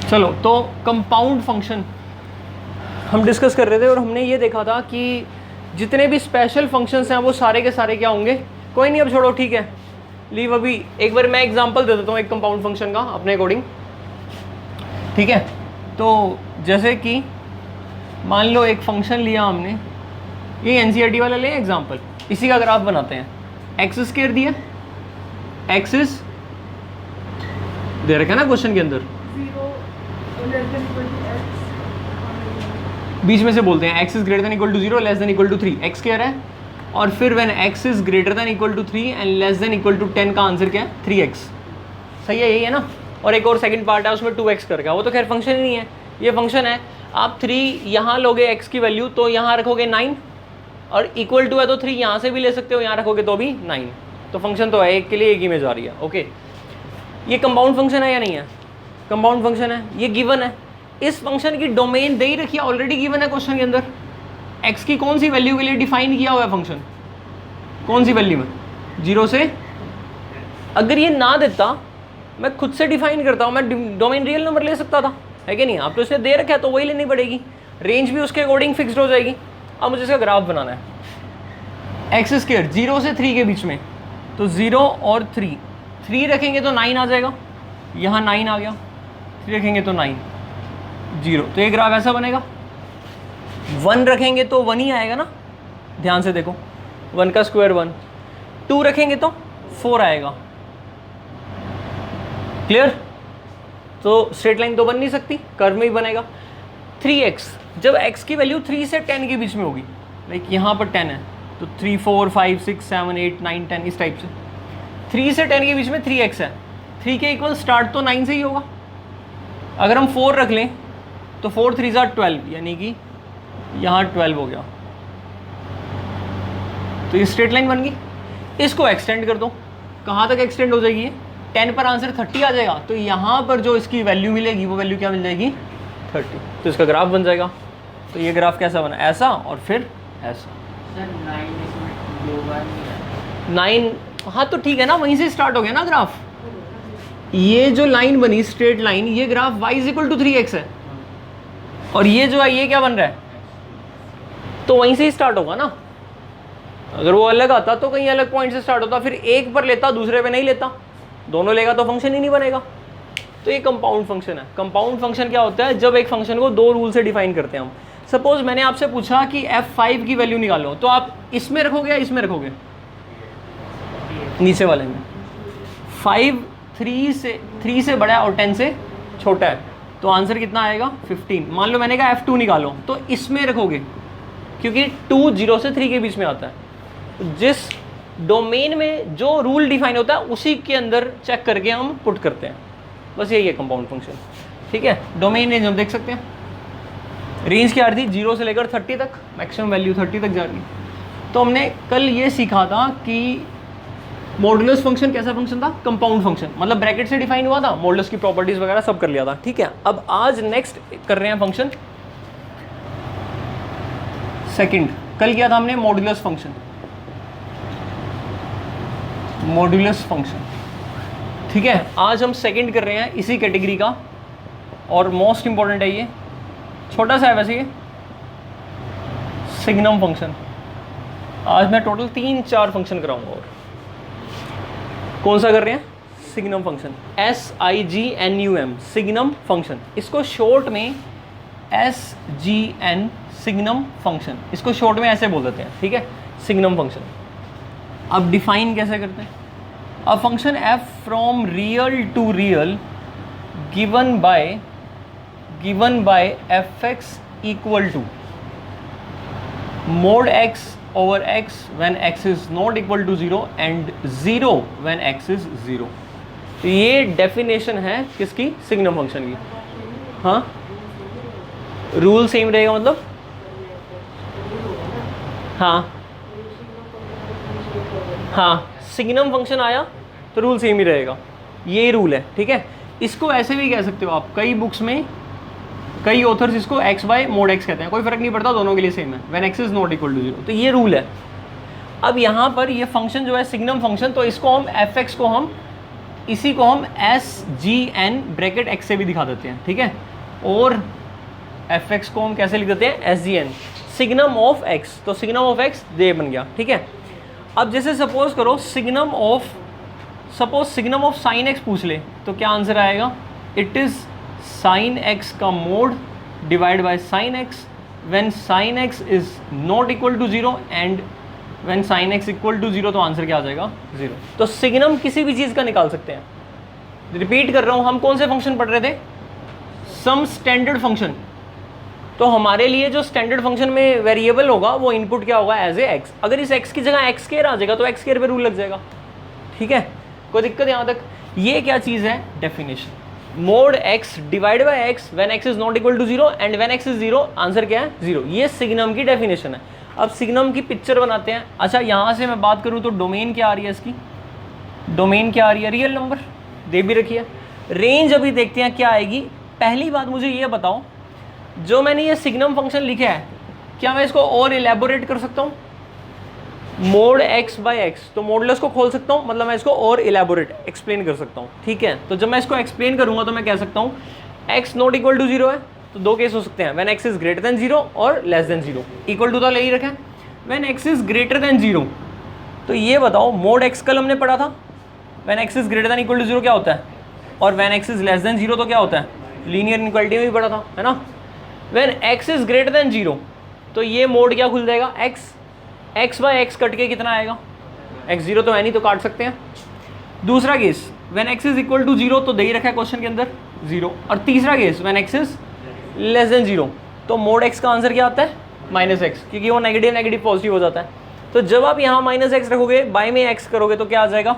चलो, तो compound function हम डिस्कस कर रहे थे और हमने ये देखा था कि जितने भी स्पेशल फंक्शंस हैं वो सारे के सारे क्या होंगे, कोई नहीं अब छोड़ो, ठीक है, लीव। अभी एक बार मैं एग्जांपल दे देता हूँ एक कंपाउंड फंक्शन का अपने अकॉर्डिंग, ठीक है। तो जैसे कि मान लो एक फंक्शन लिया हमने, ये एनसीईआरटी वाला ले एग्जांपल, इसी का ग्राफ बनाते हैं। एक्स स्क्वायर दिया, एक्सिस दे रखा है ना क्वेश्चन के अंदर, बीच में से बोलते हैं x is greater than equal to 0 less than equal to 3, x square है। और फिर when x is greater than equal to 3 and less than equal to 10 का आंसर क्या है, 3x। सही है, यही है ना। और एक और सेकंड पार्ट है उसमें 2x करके, वो तो खैर फंक्शन ही नहीं है, ये फंक्शन है। आप 3 यहाँ लोगे x की वैल्यू तो यहाँ रखोगे 9, और इक्वल टू है तो 3 यहाँ से भी ले सकते हो, यहाँ रखोगे तो भी 9। तो फंक्शन तो है, एक के लिए एक ही में जा रही है। ओके, ये कंपाउंड फंक्शन है या नहीं है, कंपाउंड फंक्शन है, ये गिवन है। इस फंक्शन की डोमेन दे ही रखी है, ऑलरेडी गिवन है क्वेश्चन के अंदर। x की कौन सी वैल्यू के लिए डिफाइन किया हुआ है फंक्शन, कौन सी वैल्यू में, 0 से। अगर ये ना देता मैं खुद से डिफाइन करता हूँ, मैं डोमेन रियल नंबर ले सकता था, है कि नहीं। आप तो इसने दे रखा है तो वही लेनी पड़ेगी, रेंज भी उसके अकॉर्डिंग फिक्स्ड हो जाएगी। अब मुझे इसका ग्राफ बनाना है, एक्स स्क्वायर 0 से 3 के बीच में, तो 0 और 3 रखेंगे तो 9 आ जाएगा, यहाँ 9 आ गया, 3 रखेंगे तो 9, 0। तो ये ग्राफ ऐसा बनेगा। 1 रखेंगे तो 1 ही आएगा ना, ध्यान से देखो, 1 का स्क्वायर 1, 2 रखेंगे तो 4 आएगा। क्लियर। तो स्ट्रेट लाइन तो बन नहीं सकती, कर्व में ही बनेगा। 3x, जब x की वैल्यू 3 से 10 के बीच में होगी, लाइक यहाँ पर 10 है तो 3 4 5 6 7 8 9 10 इस टाइप से, 3 से 10 के बीच में 3x है, 3 के इक्वल स्टार्ट तो 9 से ही होगा। अगर हम 4 रख लें तो 4 3 12, यानी कि यहाँ 12 हो गया, तो ये स्ट्रेट लाइन बन गई। इसको एक्सटेंड कर दो, कहाँ तक एक्सटेंड हो जाएगी, 10 पर आंसर 30 आ जाएगा, तो यहाँ पर जो इसकी वैल्यू मिलेगी वो वैल्यू क्या मिल जाएगी, 30। तो इसका ग्राफ बन जाएगा। तो ये ग्राफ कैसा बना, ऐसा और फिर ऐसा। 9, हाँ तो ठीक है ना, वहीं से स्टार्ट हो गया ना ग्राफ। ये जो लाइन बनी स्ट्रेट लाइन, ये graph y is equal to 3x है, और ये जो है ये क्या बन रहा है, तो वहीं से ही स्टार्ट होगा ना। अगर वो अलग आता तो कहीं अलग पॉइंट से स्टार्ट होता, फिर एक पर लेता दूसरे पे नहीं लेता, दोनों लेगा तो फंक्शन ही नहीं बनेगा। तो ये कंपाउंड फंक्शन है। कंपाउंड फंक्शन क्या होता है, जब एक फंक्शन को 2 रूल से डिफाइन करते हैं हम। सपोज मैंने आपसे पूछा कि f5 की वैल्यू निकालो, तो आप इसमें रखोगे या इसमें रखोगे, नीचे वाले में। 5 3 से बड़ा है और 10 से छोटा है, तो आंसर कितना आएगा, 15। मान लो मैंने कहा f2 निकालो, तो इसमें रखोगे, क्योंकि 2 0 से 3 के बीच में आता है। जिस डोमेन में जो रूल डिफाइन होता है उसी के अंदर चेक करके हम पुट करते हैं, बस यही है कंपाउंड फंक्शन। ठीक है, डोमेन रेंज हम देख सकते हैं, रेंज क्या आ रही थी 0 से लेकर 30 तक, मैक्सिमम वैल्यू 30 तक जा रही है। तो हमने कल ये सीखा था कि मॉडुलस फंक्शन कैसा फंक्शन था, कंपाउंड फंक्शन, मतलब ब्रैकेट से डिफाइन हुआ था, मॉडुलस की प्रॉपर्टीज वगैरह सब कर लिया था। ठीक है, अब आज नेक्स्ट कर रहे हैं फंक्शन सेकंड। कल किया था हमने मॉडुलस फंक्शन, मॉडुलस फंक्शन। ठीक है, आज हम सेकंड कर रहे हैं इसी कैटेगरी का, और मोस्ट इंपॉर्टेंट है ये, छोटा सा है वैसे ये, सिग्नम फंक्शन। आज मैं टोटल 3-4 फंक्शन कराऊंगा। और कौन सा कर रहे हैं, signum function, SIGNUM, signum function. इसको शॉर्ट में SGN, सिग्नम फंक्शन, इसको शॉर्ट में ऐसे बोल देते हैं। ठीक है, सिग्नम फंक्शन। अब डिफाइन कैसे करते हैं, a function f from real to real given by fx equal to mod x over x when x is not equal to 0 and 0 when x is 0। तो ये डेफिनेशन है किसकी, सिग्नम फंक्शन की। हाँ, रूल सेम रहेगा, मतलब हाँ signum function आया तो रूल सेम ही रहेगा, ये रूल है। ठीक है, इसको ऐसे भी कह सकते हो आप, कई बुक्स में कई ऑथर्स इसको x बाय मोड x कहते हैं, कोई फर्क नहीं पड़ता, दोनों के लिए सेम है, when x is not equal to 0। तो ये रूल है। अब यहाँ पर ये फंक्शन जो है सिग्नम फंक्शन, तो इसको हम fx को हम इसी को हम S G N bracket x से भी दिखा देते हैं, ठीक है। और एफ एक्स को हम कैसे लिख देते हैं, S G N signum of x, तो सिग्नम ऑफ एक्स ये बन गया, ठीक है। अब जैसे सपोज करो सिग्नम ऑफ साइन एक्स पूछ ले, तो क्या आंसर आएगा, इट इज साइन एक्स का mod divide by sine x when sine x is not equal to 0 and when sine x equal to 0, तो आंसर क्या आ जाएगा 0। तो सिग्नम किसी भी चीज़ का निकाल सकते हैं। रिपीट कर रहा हूँ, हम कौन से फंक्शन पढ़ रहे थे, सम स्टैंडर्ड फंक्शन। तो हमारे लिए जो स्टैंडर्ड फंक्शन में वेरिएबल होगा वो इनपुट क्या होगा, एज ए एक्स। अगर इस एक्स की जगह एक्स स्क्वायर आ जाएगा तो एक्स स्क्वायर पे रूल लग जाएगा, ठीक है। कोई दिक्कत यहाँ तक। ये क्या चीज़ है, definition. Mod x divide by x when x is not equal to 0 and when x is 0, answer क्या है 0। ये सिग्नम की डेफिनेशन है। अब सिग्नम की पिक्चर बनाते हैं। अच्छा, यहाँ से मैं बात करूँ तो डोमेन क्या आ रही है इसकी, डोमेन क्या आ रही है, रियल नंबर दे भी रखी है। रेंज अभी देखते हैं क्या आएगी। पहली बात मुझे ये बताओ, जो मैंने ये सिग्नम फंक्शन लिखा है, क्या मैं इसको और इलेबोरेट कर सकता हूँ, मोड एक्स बाय एक्स, तो मोडलेस को खोल सकता हूँ, मतलब मैं इसको और इलेबोरेट एक्सप्लेन कर सकता हूँ, ठीक है। तो जब मैं इसको एक्सप्लेन करूँगा तो मैं कह सकता हूँ एक्स नॉट इक्वल टू 0 है, तो दो केस हो सकते हैं, when x is greater then 0 और लेस देन 0। इक्वल टू तो ले ही रखा है। When x is greater then 0, तो ये बताओ मोड एक्स कल हमने पढ़ा था, when x is greater than equal to 0 क्या होता है, और when x is less than 0 तो क्या होता है, लीनियर इनइक्वालिटी में भी पढ़ा था, है ना। When x is greater then 0, तो ये मोड क्या खुल जाएगा, एक्स बाय एक्स कट के कितना आएगा, एक्स 0 तो है नहीं, तो काट सकते हैं। दूसरा case when x is equal to 0, तो दे ही रखा है क्वेश्चन के अंदर 0। और तीसरा case when x is less than 0, तो मोड एक्स का आंसर क्या आता है, माइनस एक्स, क्योंकि वो नेगेटिव नेगेटिव पॉजिटिव हो जाता है। तो जब आप यहाँ माइनस एक्स रखोगे, बाय में एक्स करोगे, तो क्या आ जाएगा,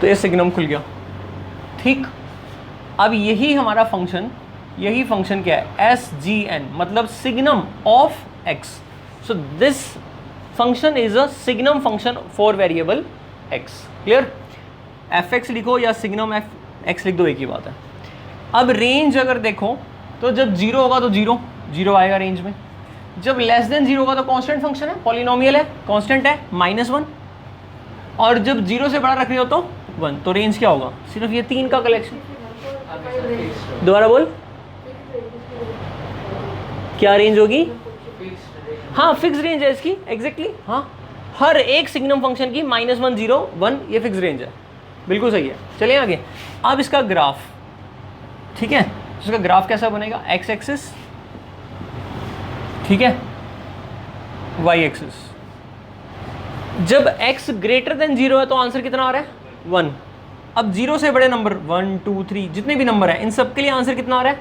तो ये सिग्नम खुल गया, ठीक। अब यही हमारा फंक्शन, यही फंक्शन क्या है, एस जी एन, मतलब signum of x. So this function is a signum function for variable x. Clear. F x लिखो या सिग्नम एफ एक्स लिख दो, एक ही बात है। अब रेंज अगर देखो तो जब 0 होगा तो 0 आएगा रेंज में, जब लेस देन 0 होगा तो कांस्टेंट फंक्शन है, पॉलिनोमियल है, कांस्टेंट है, -1, और जब 0 से बड़ा रख रहे हो तो 1, तो रेंज क्या होगा, सिर्फ ये 3 का कलेक्शन। दोबारा बोल, क्या रेंज होगी, हाँ फिक्स रेंज है इसकी, एग्जैक्टली हाँ, हर एक सिग्नम फंक्शन की -1, 0, 1 ये फिक्स रेंज है, बिल्कुल सही है। चलिए आगे। अब इसका ग्राफ, ठीक है, इसका ग्राफ कैसा बनेगा, एक्स एक्सिस, ठीक है, वाई एक्सिस। जब x ग्रेटर देन 0 है तो आंसर कितना आ रहा है, 1। अब 0 से बड़े नंबर 1, 2, 3 जितने भी नंबर है, इन सब के लिए आंसर कितना आ रहा है,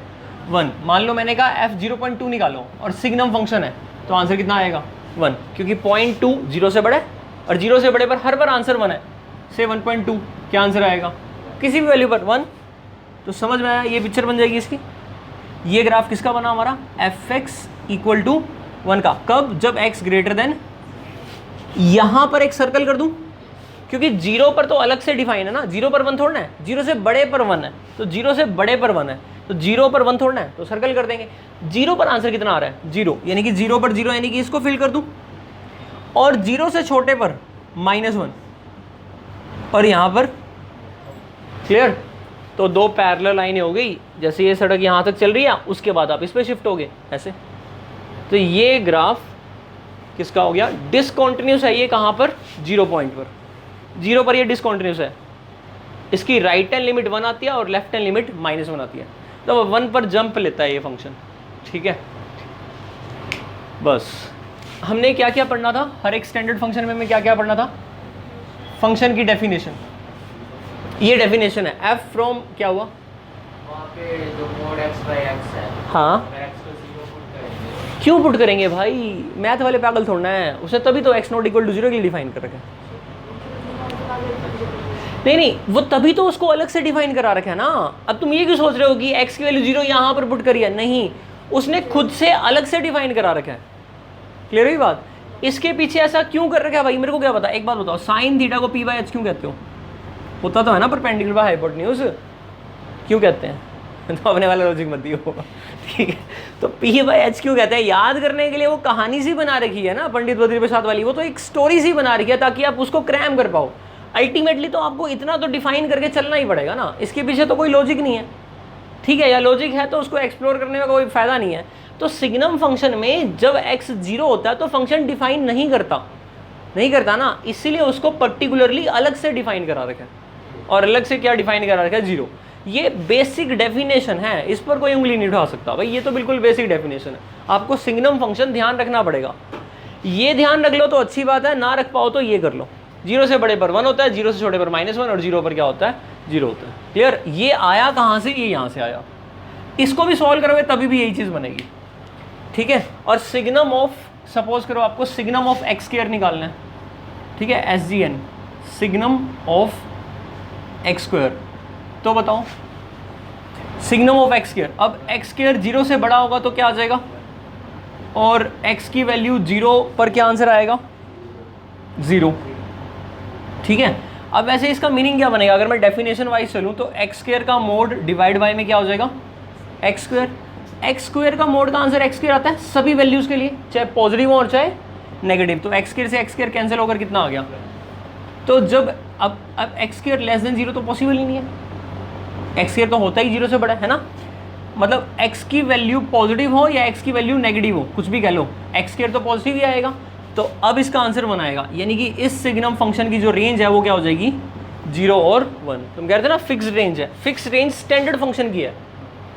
1। मान लो मैंने कहा f 0.2 निकालो और सिग्नम फंक्शन है, तो आंसर कितना आएगा, 1, क्योंकि 0.2 0 से बड़ा है, और 0 से बड़े पर हर बार आंसर 1 है, से 1.2 क्या आंसर आएगा, किसी भी वैल्यू पर 1। तो समझ में आया, ये पिक्चर बन जाएगी इसकी। ये ग्राफ किसका बना हमारा, एफ एक्स इक्वल टू 1 का, कब, जब x ग्रेटर देन, यहाँ पर एक सर्कल कर दूं, क्योंकि 0 पर तो अलग से डिफाइन है ना, 0 पर 1 थोड़ा है, 0 से बड़े पर 1 है, तो 0 से बड़े पर 1 है, तो 0 पर 1 थोड़ा है, तो सर्कल कर देंगे। 0 पर आंसर कितना आ रहा है, 0, यानी कि 0 पर 0, यानी कि इसको फिल कर दूं, और 0 से छोटे पर -1, और यहाँ पर, क्लियर। तो दो पैरेलल लाइनें हो गई, जैसे ये सड़क यहाँ तक चल रही है, उसके बाद आप इस पर शिफ्ट हो गए ऐसे। तो ये ग्राफ किसका हो गया, डिसकॉन्टिन्यूस है। ये कहाँ पर, 0 पॉइंट पर, 0 पर ये डिसकॉन्टिन्यूस है। इसकी राइट हैंड लिमिट 1 आती है और लेफ्ट हैंड लिमिट -1 आती है, तो 1 पर जंप लेता है ये फंक्शन, ठीक है। बस हमने क्या क्या पढ़ना था, हर एक स्टैंडर्ड फंक्शन में क्या क्या पढ़ना था, फंक्शन की डेफिनेशन। ये डेफिनेशन है, एफ फ्रॉम क्या हुआ, वहाँ पे जो मोड x बाय x है, हाँ अगर x को 0 पुट करेंगे, क्यों पुट करेंगे भाई, मैथ वाले पागल थोड़ना है, उसे तभी तो x नॉट इक्वल टू 0 के लिए डिफाइन कर रखा है। नहीं, वो तभी तो उसको अलग से डिफाइन करा रखा है ना। अब तुम ये क्यों सोच रहे हो कि x की वैल्यू 0 यहाँ पर पुट करी है, नहीं, उसने खुद से अलग से डिफाइन करा रखा है। क्लियर हुई बात। इसके पीछे ऐसा क्यों कर रखा है भाई, मेरे को क्या पता। एक बात बताओ, साइन थीटा को p बाय h क्यों कहते हो, होता तो है ना परपेंडिकुलर बाय हाइपोटेन्यूज, क्यों कहते हैं, तो अपने वाला लॉजिक मत दियो, ठीक है। तो p बाय h क्यों कहते हैं, याद करने के लिए वो कहानी सी बना रखी है ना पंडित बद्री प्रसाद वाली, वो तो एक स्टोरी सी बना रखी है ताकि आप उसको क्रैम कर पाओ। अल्टीमेटली तो आपको इतना तो डिफाइन करके चलना ही पड़ेगा ना, इसके पीछे तो कोई लॉजिक नहीं है, ठीक है, या लॉजिक है तो उसको एक्सप्लोर करने में कोई फ़ायदा नहीं है। तो सिग्नम फंक्शन में जब x 0 होता है तो फंक्शन डिफाइन नहीं करता ना, इसीलिए उसको पर्टिकुलरली अलग से डिफाइन करा रखा है। और अलग से क्या डिफाइन करा रखा है? 0। ये बेसिक डेफिनेशन है, इस पर कोई उंगली नहीं उठा सकता भाई, ये तो बिल्कुल बेसिक डेफिनेशन है। आपको सिग्नम फंक्शन ध्यान रखना पड़ेगा, ये ध्यान रख लो तो अच्छी बात है, ना रख पाओ तो ये कर लो। 0 से बड़े पर 1 होता है, 0 से छोटे पर -1, और 0 पर क्या होता है? 0 होता है। क्लियर? ये आया कहाँ से? ये यहाँ से आया। इसको भी सॉल्व करोगे तभी भी यही चीज़ बनेगी, ठीक है। और सिग्नम ऑफ, सपोज करो आपको सिग्नम ऑफ एक्स स्क्वायर निकालना है, ठीक है, SGN, signum of x square, तो बताओ सिग्नम ऑफ एक्स स्क्वायर। अब एक्स स्क्वायर 0 से बड़ा होगा तो क्या आ जाएगा, और x की वैल्यू 0 पर क्या आंसर आएगा? 0, ठीक है। अब वैसे इसका मीनिंग क्या बनेगा? अगर मैं डेफिनेशन वाइज चलूँ तो एक्स स्क्वायर का मोड डिवाइड बाय में क्या हो जाएगा? एक्स स्क्वायर का मोड का आंसर एक्स स्क्वायर आता है सभी वैल्यूज़ के लिए, चाहे पॉजिटिव हो और चाहे नेगेटिव। तो एक्स स्क्वायर से एक्स स्क्वायर कैंसिल होकर कितना आ गया? तो जब अब एक्स स्क्वायर लेस देन 0 तो पॉसिबल ही नहीं है, एक्स स्क्वायर तो होता ही 0 से बड़ा है ना। मतलब x की वैल्यू पॉजिटिव हो या x की वैल्यू नेगेटिव हो, कुछ भी कह लो, एक्स स्क्वायर तो पॉजिटिव ही आएगा। तो अब इसका आंसर 1 आएगा, यानी कि इस सिग्नम फंक्शन की जो रेंज है वो क्या हो जाएगी? 0 और 1। तुम कह रहे थे ना फिक्स्ड रेंज है, फिक्स्ड रेंज स्टैंडर्ड फंक्शन की है।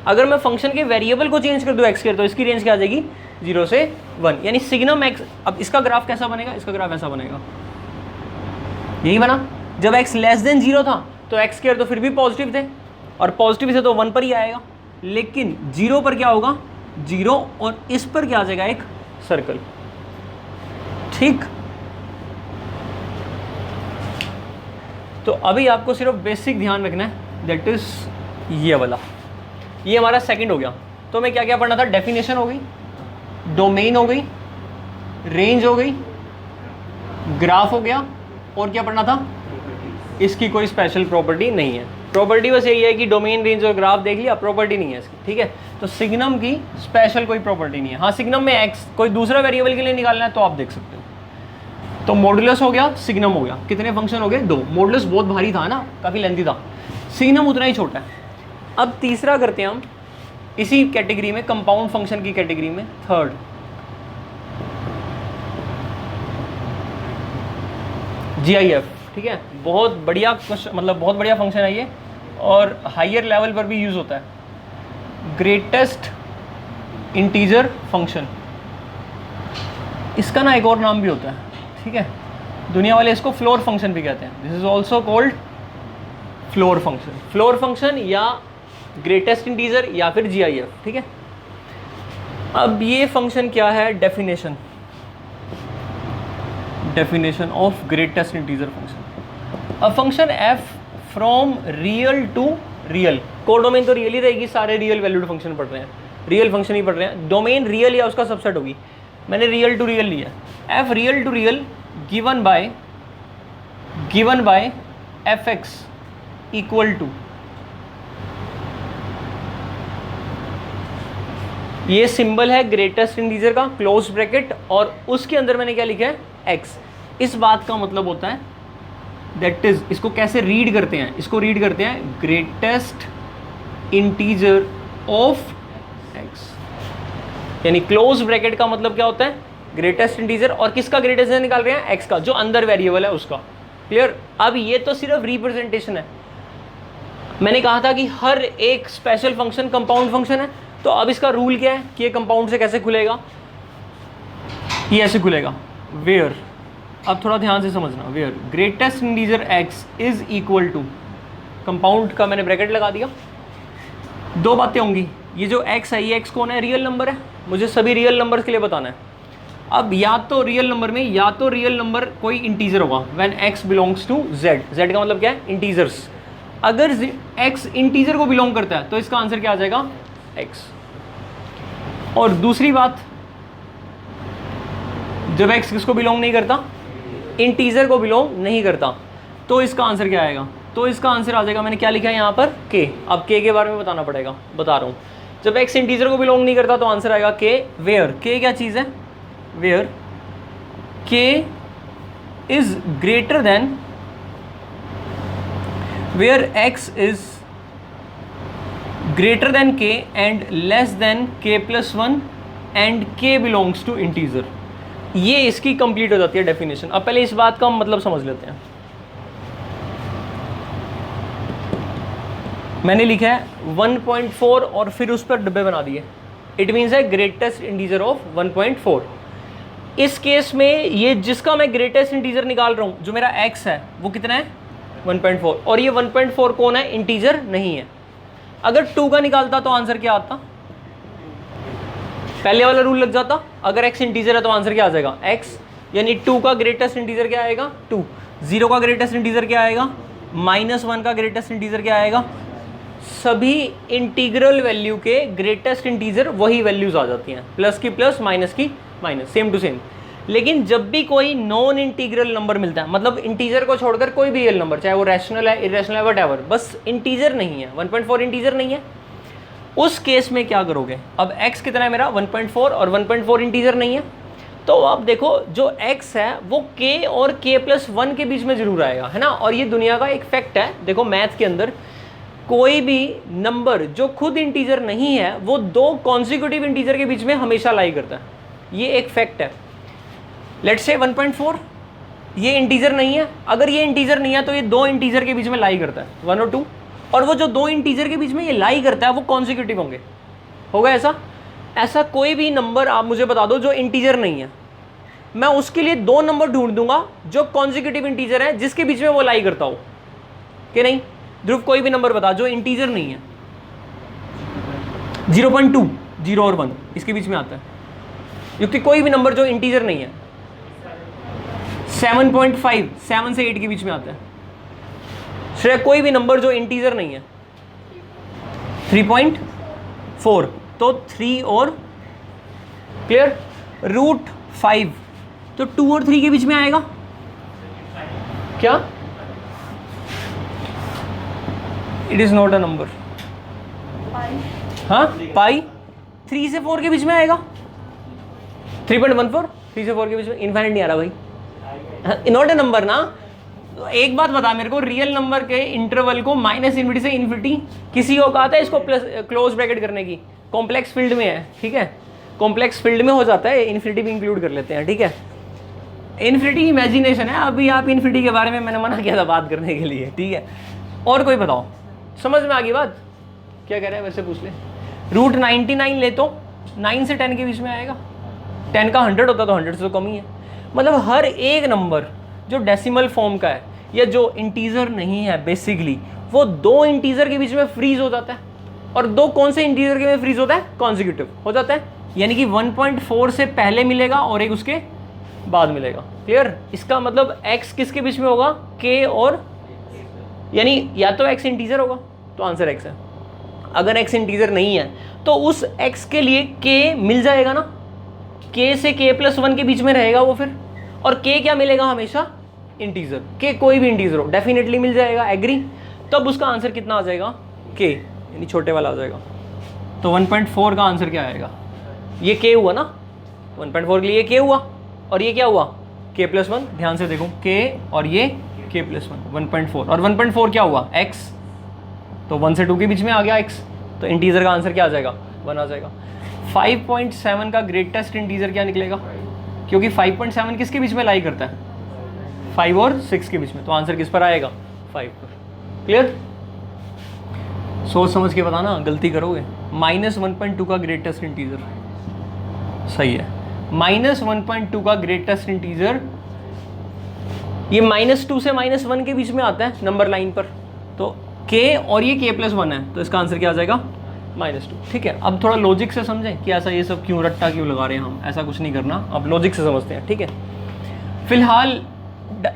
अगर मैं फंक्शन के वेरिएबल को चेंज कर दूँ एक्स स्क्वायर, तो इसकी रेंज क्या आ जाएगी? 0 से 1, यानी सिग्नम x। अब इसका ग्राफ कैसा बनेगा? इसका ग्राफ ऐसा बनेगा, यही बना। जब x लेस देन 0 था तो एक्स स्क्वायर तो फिर भी पॉजिटिव थे, और पॉजिटिव से तो 1 पर ही आएगा, लेकिन 0 पर क्या होगा? 0, और इस पर क्या आ जाएगा? एक सर्कल, ठीक। तो अभी आपको सिर्फ बेसिक ध्यान रखना है, दैट इज ये वाला। ये हमारा सेकंड हो गया। तो हमें क्या क्या पढ़ना था? डेफिनेशन हो गई, डोमेन हो गई, रेंज हो गई, ग्राफ हो गया, और क्या पढ़ना था? इसकी कोई स्पेशल प्रॉपर्टी नहीं है। प्रॉपर्टी बस यही है कि डोमेन, रेंज और ग्राफ देख लिया, प्रॉपर्टी नहीं है इसकी, ठीक है। तो सिग्नम की स्पेशल कोई प्रॉपर्टी नहीं है। हाँ, सिग्नम में एक्स कोई दूसरा वेरिएबल के लिए निकालना है तो आप देख सकते हो। तो मॉडुलस हो गया, सिग्नम हो गया, कितने फंक्शन हो गए? 2। मॉडुलस बहुत भारी था ना, काफ़ी लेंथी था, सिग्नम उतना ही छोटा है। अब तीसरा करते हैं हम इसी कैटेगरी में, कंपाउंड फंक्शन की कैटेगरी में, थर्ड GIF, ठीक है। बहुत बढ़िया मतलब बहुत बढ़िया फंक्शन है ये, और हायर लेवल पर भी यूज़ होता है। ग्रेटेस्ट इंटीजर फंक्शन, इसका ना एक और नाम भी होता है, ठीक है। दुनिया वाले इसको फ्लोर फंक्शन भी कहते हैं। This is also called floor function. Floor function या ग्रेटेस्ट इंटीजर या फिर GIF, ठीक है। अब ये फंक्शन क्या है? Definition of greatest integer function. A function f from real to real, codomain तो रियल ही रहेगी, सारे रियल वैल्यूड फंक्शन पढ़ रहे हैं, रियल फंक्शन ही पढ़ रहे हैं। डोमेन रियल या उसका सबसेट होगी, मैंने रियल टू रियल लिया। f real to real given by fx equal to, ये सिंबल है ग्रेटेस्ट इंटीजर का, क्लोज ब्रैकेट, और उसके अंदर मैंने क्या लिखा है? x। इस बात का मतलब होता है, दैट इज, इसको कैसे रीड करते हैं? इसको रीड करते हैं ग्रेटेस्ट इंटीजर ऑफ x, यानी क्लोज ब्रैकेट का मतलब क्या होता है? ग्रेटेस्ट इंटीजर, और किसका ग्रेटेस्ट निकाल रहे हैं? x का, जो अंदर वेरिएबल है उसका। क्लियर? अब ये तो सिर्फ रिप्रेजेंटेशन है। मैंने कहा था कि हर एक स्पेशल फंक्शन कंपाउंड फंक्शन है, तो अब इसका रूल क्या है कि ये कंपाउंड से कैसे खुलेगा? ये ऐसे खुलेगा, वेयर, अब थोड़ा ध्यान से समझना, where greatest integer x is equal to, compound का मैंने ब्रैकेट लगा दिया। दो बातें होंगी, ये जो x है, ये x कौन है? रियल नंबर है, मुझे सभी रियल नंबर्स के लिए बताना है। अब या तो रियल नंबर में, या तो रियल नंबर कोई इंटीजर होगा, when x belongs to z। z का मतलब क्या है? इंटीजर्स। अगर x इंटीजर को बिलोंग करता है तो इसका आंसर क्या आ जाएगा? x। और दूसरी बात, जब x किसको बिलोंग नहीं करता? इंटीजर को बिलोंग नहीं करता, तो इसका आंसर क्या आएगा? तो इसका आंसर आ जाएगा, मैंने क्या लिखा है यहाँ पर? k। अब k के बारे में बताना पड़ेगा, बता रहा हूँ। जब x इंटीजर को बिलोंग नहीं करता तो आंसर आएगा k, वेयर k क्या चीज़ है? Where k is greater than where x is greater than k and less than k plus 1 and k belongs to integer. ये इसकी कंप्लीट हो जाती है डेफिनेशन। अब पहले इस बात का हम मतलब समझ लेते हैं। मैंने लिखा है 1.4 और फिर उस पर डब्बे बना दिए। इट मीन्स है ग्रेटेस्ट इंटीजर ऑफ 1.4। इस केस में ये जिसका मैं ग्रेटेस्ट इंटीजर निकाल रहा हूँ, जो मेरा x है, वो कितना है 1.4, और ये 1.4 कौन है, इंटीजर नहीं है। अगर 2 का निकालता तो आंसर क्या आता, पहले वाला रूल लग जाता। अगर x इंटीजर है तो आंसर क्या आ जाएगा, x, यानी 2 का ग्रेटेस्ट इंटीजर क्या आएगा 2, 0 का ग्रेटेस्ट इंटीजर क्या आएगा -1 का ग्रेटेस्ट इंटीजर क्या आएगा। सभी इंटीग्रल वैल्यू के ग्रेटेस्ट इंटीजर वही वैल्यूज आ जाती हैं, प्लस की प्लस माइनस की माइनस, सेम टू सेम। लेकिन जब भी कोई नॉन इंटीग्रल नंबर मिलता है, मतलब इंटीजर को छोड़कर कोई भी रियल नंबर, चाहे वो रैशनल है, इरेशनल है, व्हाटएवर, बस इंटीजर नहीं है, 1.4 इंटीजर नहीं है, उस केस में क्या करोगे। अब x कितना है मेरा 1.4 और 1.4 इंटीजर नहीं है, तो अब देखो जो x है वो k और k प्लस 1 के बीच में जरूर आएगा, है ना। और ये दुनिया का एक फैक्ट है। देखो मैथ के अंदर कोई भी नंबर जो खुद इंटीजर नहीं है वो 2 कॉन्सिक्यूटिव इंटीजर के बीच में हमेशा लाई करता है, ये एक फैक्ट है। लेट्स से 1.4 ये इंटीजर नहीं है, अगर ये इंटीजर नहीं है तो ये 2 इंटीजर के बीच में लाई करता है, 1 और 2, और वो जो 2 इंटीजर के बीच में ये लाई करता है वो कॉन्सिक्यूटिव होंगे। होगा ऐसा कोई भी नंबर आप मुझे बता दो जो इंटीजर नहीं है, मैं उसके लिए 2 नंबर ढूंढ दूंगा जो कॉन्सिक्यूटिव इंटीजर है जिसके बीच में वो लाई करता हो, कि नहीं। ध्रुव कोई भी नंबर बता जो इंटीजर नहीं है। 0.2, 0 और 1 इसके बीच में आता है, क्योंकि कोई भी नंबर जो इंटीजर नहीं है। 7.5 7 से 8 के बीच में आता है। श्रेय कोई भी नंबर जो इंटीजर नहीं है। 3.4 तो 3 और क्लियर, √5 तो 2 और 3 के बीच में आएगा क्या, it is not a number. हाँ पाई 3 से 4 के बीच में आएगा, 3.14 3 से 4 के बीच में, इनफाइनाइट नहीं आ रहा भाई, नॉट अ नंबर ना। एक बात बता मेरे को, रियल नंबर के इंटरवल को -∞ से इन्फिनिटी किसी को कहा था इसको प्लस क्लोज ब्रैकेट करने की, कॉम्प्लेक्स फील्ड में है, ठीक है, कॉम्प्लेक्स फील्ड में हो जाता है, इन्फिनिटी भी इंक्लूड कर लेते हैं, ठीक है। इन्फिनिटी इमेजिनेशन है, अभी आप इन्फिनिटी के बारे में मैंने मना किया था बात करने के लिए, ठीक है। और कोई बताओ, समझ में आ गई बात, क्या कह रहे हैं वैसे पूछ ले। √99 ले तो 9 से 10 के बीच में आएगा, 10 का 100 होता तो 100 से तो कम ही है। मतलब हर एक नंबर जो डेसिमल फॉर्म का है या जो इंटीजर नहीं है बेसिकली, वो 2 इंटीजर के बीच में फ्रीज हो जाता है, और 2 कौन से इंटीजर के में फ्रीज होता है, कॉन्सिक्यूटिव हो जाता है, यानी कि 1.4 से पहले मिलेगा और एक उसके बाद मिलेगा। क्लियर, इसका मतलब x किसके बीच में होगा, k और, यानी या तो x इंटीजर होगा तो आंसर x है, अगर x इंटीजर नहीं है तो उस x के लिए k मिल जाएगा ना, k से k प्लस 1 के बीच में रहेगा वो फिर, और k क्या मिलेगा हमेशा, इंटीजर, k कोई भी इंटीजर हो डेफिनेटली मिल जाएगा, एग्री। तब उसका आंसर कितना आ जाएगा, k, यानी छोटे वाला आ जाएगा। तो 1.4 का आंसर क्या आएगा, ये k हुआ ना, 1.4 के लिए k हुआ, और ये क्या हुआ, k प्लस 1, ध्यान से देखो, k और ये k प्लस 1, 1.4, और 1.4 क्या हुआ, x, तो 1 से 2 के बीच में आ गया x, तो इंटीजर का आंसर क्या आ जाएगा, 1 आ जाएगा। 5.7 का ग्रेटेस्ट इंटीजर क्या निकलेगा, क्योंकि 5.7 किसके बीच में लाई करता है, 5 और 6 के बीच में, तो आंसर किस पर आएगा, 5 पर। क्लियर, सोच समझ के बताना, गलती करोगे। -1.2 का ग्रेटेस्ट इंटीजर सही है, -1.2 का ग्रेटेस्ट इंटीजर, ये -2 से -1 के बीच में आता है नंबर लाइन पर, तो k और ये k प्लस 1 है, तो इसका आंसर क्या आ जाएगा, -2। ठीक है, अब थोड़ा लॉजिक से समझें कि ऐसा ये सब क्यों रट्टा क्यों लगा रहे हैं हम, ऐसा कुछ नहीं करना, अब लॉजिक से समझते हैं, ठीक है। फिलहाल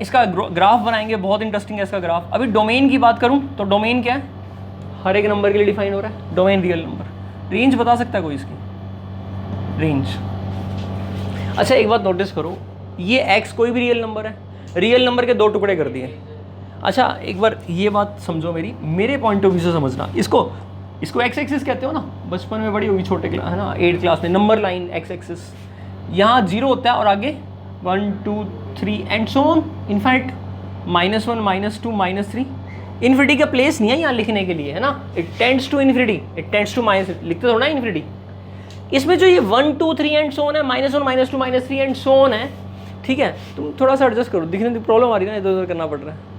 इसका ग्राफ बनाएंगे, बहुत इंटरेस्टिंग है इसका ग्राफ। अभी डोमेन की बात करूं तो डोमेन क्या है, हर एक नंबर के लिए डिफाइन हो रहा है, डोमेन रियल नंबर। रेंज बता सकता है कोई इसकी, रेंज। अच्छा एक बात नोटिस करो, ये x कोई भी रियल नंबर है, रियल नंबर के 2 टुकड़े कर दिए। अच्छा एक बार ये बात समझो, मेरे पॉइंट ऑफ व्यू से समझना, इसको एक्स एक्सिस कहते हो ना, बचपन में बड़ी होगी, छोटे क्लास है ना, 8th क्लास में, नंबर लाइन एक्स एक्सिस, यहाँ 0 होता है और आगे 1 2 3 and so on infinite, -1 -2 -3, infinity का प्लेस नहीं है यहाँ लिखने के लिए, है ना। It tends to infinity, it tends to minus, लिखते थोड़ा ना इन्फिनिटी। इसमें जो ये 1 2 3 एंड सो ऑन है, -1 -2 -3 एंड सो ऑन है, ठीक है। तुम थोड़ा सा एडजस्ट करो, दिखने की प्रॉब्लम आ रही है ना, इधर उधर करना पड़ रहा है।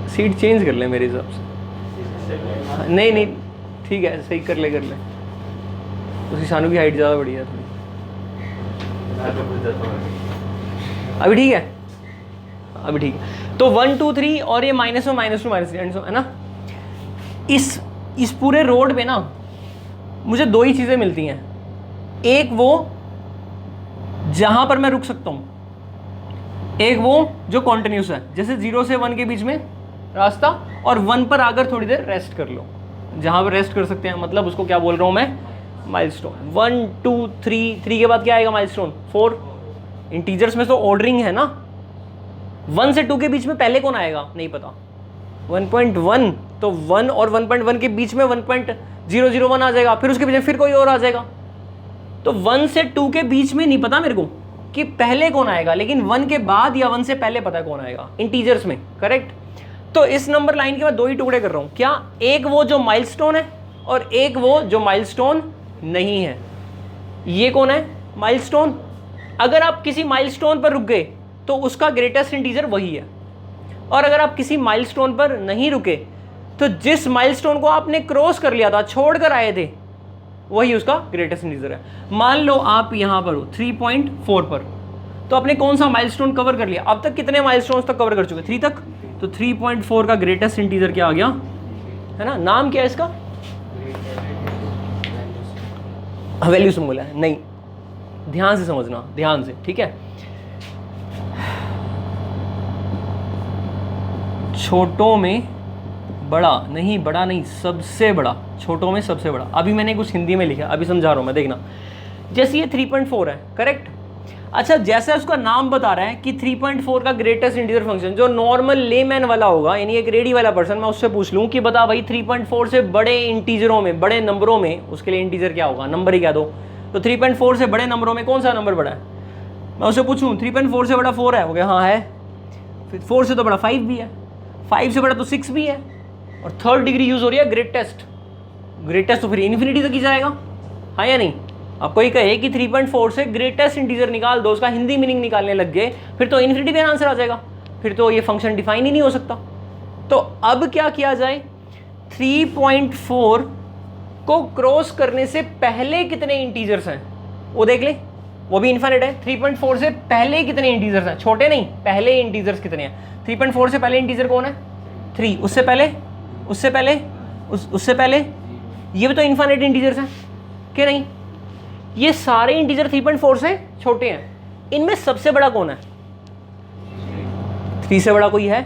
सीट चेंज कर ले मेरे हिसाब से। नहीं नहीं ठीक है, सही कर ले उसकी शानू की हाइट ज़्यादा बड़ी है थोड़ी। अभी ठीक है, अभी ठीक है। तो 1 2 3 और ये -1 -2 -3 एंड सो, है ना। इस पूरे रोड पे ना मुझे दो ही चीज़ें मिलती हैं। एक वो जहाँ पर मैं रुक सकता हूँ, एक वो जो कॉन्टिन्यूस है, जैसे 0 से 1 के बीच में रास्ता, और 1 पर आकर थोड़ी देर रेस्ट कर लो, जहाँ पर रेस्ट कर सकते हैं, मतलब उसको क्या बोल रहा हूँ मैं, माइलस्टोन। 1 2 3 के बाद क्या आएगा माइलस्टोन 4। इंटीजर्स में तो ऑर्डरिंग है ना, 1 से 2 के बीच में पहले कौन आएगा नहीं पता। 1.1 तो 1 और 1.1 के बीच में 1.001 आ जाएगा, फिर उसके पीछे फिर कोई और आ जाएगा। तो 1 से 2 के बीच में नहीं पता मेरे को कि पहले कौन आएगा, लेकिन 1 के बाद या 1 से पहले पता है कौन आएगा इंटीजर्स में, करेक्ट। तो इस नंबर लाइन के मैं दो ही टुकड़े कर रहा हूं, क्या, एक वो जो माइलस्टोन है और एक वो जो माइलस्टोन नहीं है। ये कौन है माइलस्टोन। अगर आप किसी माइलस्टोन पर रुक गए तो उसका ग्रेटेस्ट इंटीजर वही है, और अगर आप किसी माइलस्टोन पर नहीं रुके तो जिस माइलस्टोन को आपने क्रॉस कर लिया था, छोड़ कर आए थे, वही उसका ग्रेटेस्ट इंटीजर है। मान लो आप यहां पर हो 3.4 पर, तो आपने कौन सा माइलस्टोन कवर कर लिया, अब तक कितने माइलस्टोन्स तक कवर कर चुके, 3 तक। तो 3.4 का ग्रेटेस्ट इंटीजर क्या आ गया, है ना। नाम क्या है इसका, वैल्यू सिंबल है। नहीं, ध्यान से समझना, ध्यान से, ठीक है। छोटों में बड़ा नहीं, बड़ा नहीं, सबसे बड़ा, छोटों में सबसे बड़ा। अभी मैंने कुछ हिंदी में लिखा, अभी समझा रहा हूं मैं, देखना। जैसे ये 3.4 है, करेक्ट। अच्छा, जैसे उसका नाम बता रहा है कि 3.4 का ग्रेटेस्ट इंटीजर फंक्शन, जो नॉर्मल लेमैन वाला होगा, यानी एक रेडी वाला पर्सन, मैं उससे पूछ लूं कि बता भाई 3.4 से बड़े इंटीजरों में, बड़े नंबरों में, उसके लिए इंटीजर क्या होगा, नंबर ही कह दो। तो 3.4 से बड़े नंबरों में कौन सा नंबर बड़ा है, मैं उससे पूछूं 3.4 से बड़ा 4 है, हो गया हाँ है। फिर 4 से तो बड़ा 5 भी है, 5 से बड़ा तो 6 भी है, और थर्ड डिग्री यूज हो रही है ग्रेटेस्ट। ग्रेटेस्ट तो फिर इन्फिनिटी तक ही जाएगा, हाँ या नहीं। आपको ये कहे कि 3.4 से ग्रेटेस्ट इंटीजर निकाल दो, उसका हिंदी मीनिंग निकालने लग गए, फिर तो इन्फिनिटी पे आंसर आ जाएगा, फिर तो ये फंक्शन डिफाइन ही नहीं हो सकता। तो अब क्या किया जाए, 3.4 को क्रॉस करने से पहले कितने इंटीजर्स हैं वो देख ले, वो भी इन्फिनिट है। 3.4 से पहले कितने इंटीजर्स हैं, छोटे नहीं, पहले इंटीजर्स कितने हैं। 3.4 से पहले इंटीजर कौन है, 3। उससे पहले, उससे पहले, उससे पहले, ये भी तो इन्फिनिट इंटीजर्स हैं कि नहीं। ये सारे इंटीजर 3.4 से छोटे हैं। इनमें सबसे बड़ा कौन है, 3 से बड़ा कोई है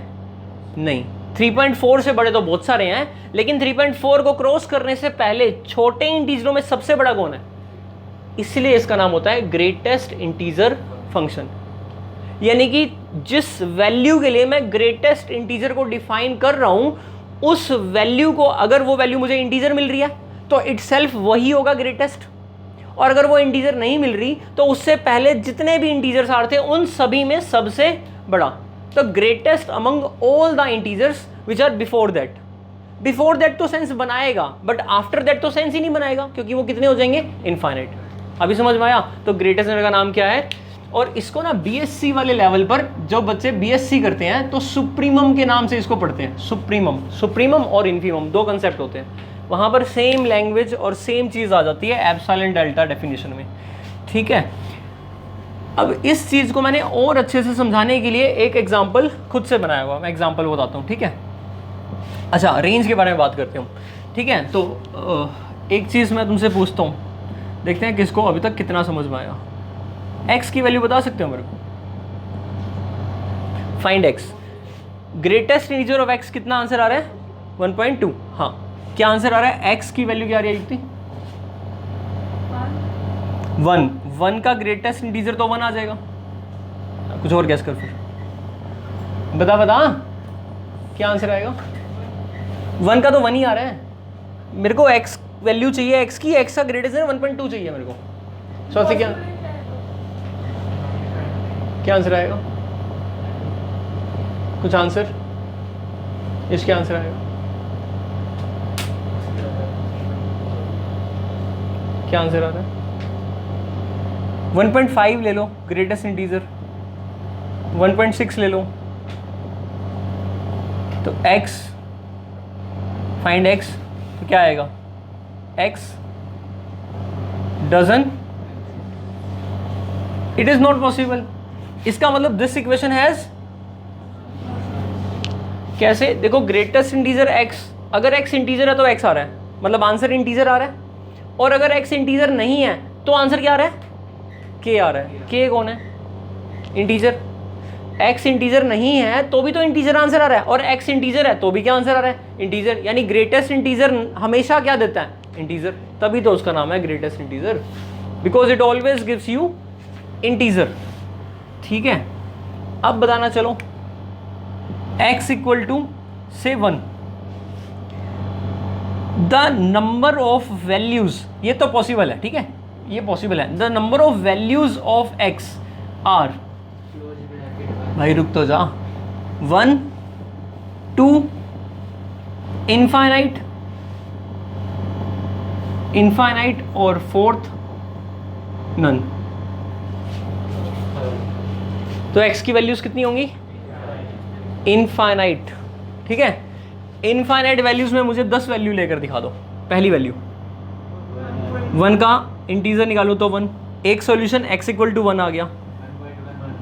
नहीं। 3.4 से बड़े तो बहुत सारे हैं, लेकिन 3.4 को क्रॉस करने से पहले छोटे इंटीजरों में सबसे बड़ा कौन है, इसलिए इसका नाम होता है ग्रेटेस्ट इंटीजर फंक्शन। यानी कि जिस वैल्यू के लिए मैं ग्रेटेस्ट इंटीजर को डिफाइन कर रहा हूं, उस वैल्यू को, अगर वो वैल्यू मुझे इंटीजर मिल रही है तो इटसेल्फ वही होगा ग्रेटेस्ट, और अगर वो इंटीजर नहीं मिल रही तो उससे पहले जितने भी इंटीजर्स आ रहे थे उन सभी में सबसे बड़ा। तो greatest among all the integers which are before that. Before that तो सेंस बनाएगा, बट आफ्टर दैट तो सेंस ही नहीं बनाएगा, क्योंकि वो कितने हो जाएंगे, इनफाइनाइट। अभी समझ में आया। तो ग्रेटेस्ट का नाम क्या है, और इसको ना बीएससी वाले लेवल पर जो बच्चे बीएससी करते हैं तो सुप्रीमम के नाम से इसको पढ़ते हैं। सुप्रीमम, सुप्रीमम और इन्फीमम दो कंसेप्ट होते हैं, वहाँ पर सेम लैंग्वेज और सेम चीज़ आ जाती है एप्सिलॉन डेल्टा डेफिनेशन में, ठीक है। अब इस चीज़ को मैंने और अच्छे से समझाने के लिए एक एग्जांपल खुद से बनाया हुआ, मैं एग्जांपल बताता हूँ, ठीक है। अच्छा, रेंज के बारे में बात करते हूँ, ठीक है। तो एक चीज़ मैं तुमसे पूछता हूँ, देखते हैं किसको अभी तक कितना समझ में आया। एक्स की वैल्यू बता सकते हो मेरे को, find x. Greatest integer of x कितना आंसर आ रहा है, 1.2। हाँ, क्या आंसर आ रहा है, एक्स की वैल्यू क्या आ रही है युक्ति, 1। 1 का ग्रेटेस्ट इंटीजर तो 1 आ जाएगा। कुछ और गैस कर, फिर बता बता क्या आंसर आएगा। 1 का तो 1 ही आ रहा है मेरे को। एक्स वैल्यू चाहिए एक्स की, एक्स का ग्रेटेस्ट 1.2 चाहिए मेरे को। सोचते क्या आंसर आएगा? कुछ आंसर? इसके आंसर आएगा क्या आंसर आता है? 1.5 ले लो ग्रेटेस्ट इंटीजर, 1.6 ले लो तो x, फाइंड x, तो क्या आएगा? x doesn't, it is not possible. इसका मतलब दिस इक्वेशन हैज, कैसे देखो, ग्रेटेस्ट इंटीजर x, अगर x इंटीजर है तो x आ रहा है, मतलब आंसर इंटीजर आ रहा है, और अगर x इंटीजर नहीं है तो आंसर क्या आ रहा है? k आ रहा है। k कौन है? इंटीजर। x इंटीजर नहीं है तो भी तो इंटीजर आंसर आ रहा है, और x इंटीजर है तो भी क्या आंसर आ रहा है? इंटीजर। यानी ग्रेटेस्ट इंटीजर हमेशा क्या देता है? इंटीजर। तभी तो उसका नाम है greatest integer, because it always gives you integer. ठीक है, अब बताना चलो x इक्वल टू से 1, द नंबर ऑफ वैल्यूज, ये तो पॉसिबल है, ठीक है, ये पॉसिबल है। The number of values of x are, भाई रुक तो जा, 1 2 इनफाइनाइट, इनफाइनाइट और फोर्थ नन। तो x की वैल्यूज कितनी होंगी? इनफाइनाइट। ठीक है, इनफाइनाइट वैल्यूज में मुझे 10 वैल्यू लेकर दिखा दो। पहली वैल्यू 1 का इंटीजर निकालो तो 1, एक सॉल्यूशन x इक्वल टू 1 आ गया।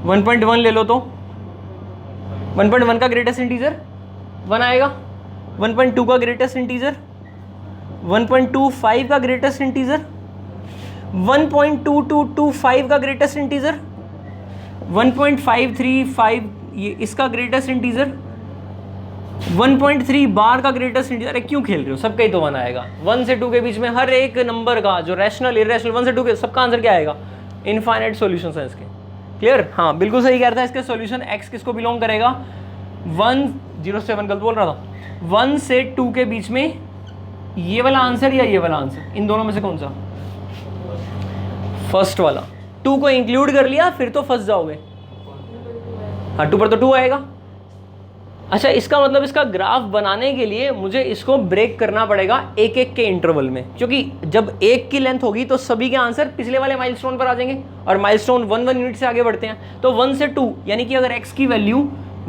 1.1 ले लो तो 1.1 का ग्रेटेस्ट इंटीजर 1 आएगा, 1.2 का ग्रेटेस्ट इंटीजर, 1.25 का ग्रेटेस्ट इंटीजर, 1.2225 का ग्रेटेस्ट इंटीजर, 1.535 ये इसका ग्रेटेस्ट इंटीजर, 1.3 बार का ग्रेटेस्ट इंटीजर। अरे क्यों खेल रहे हो? सबका ही तो 1 आएगा। 1 से 2 के बीच में हर एक नंबर का जो रैशनल इरेशनल 1 से 2 के सबका आंसर क्या आएगा? इनफाइनाइट सॉल्यूशंस हैं इसके। क्लियर? हाँ बिल्कुल सही कह रहा था। इसके सॉल्यूशन x किसको बिलोंग करेगा? 1 0 से 1 गलत बोल रहा था। 1 से 2 के बीच में ये वाला आंसर या ये वाला आंसर, इन दोनों में से कौन सा? फर्स्ट वाला। 2 को इंक्लूड कर लिया फिर तो फंस जाओगे। हाँ 2 पर तो 2 आएगा। अच्छा, इसका मतलब इसका ग्राफ बनाने के लिए मुझे इसको ब्रेक करना पड़ेगा एक एक के इंटरवल में, क्योंकि जब एक की लेंथ होगी तो सभी के आंसर पिछले वाले माइलस्टोन पर आ जाएंगे, और माइलस्टोन 1 यूनिट से आगे बढ़ते हैं। तो 1 से 2 यानी कि अगर x की वैल्यू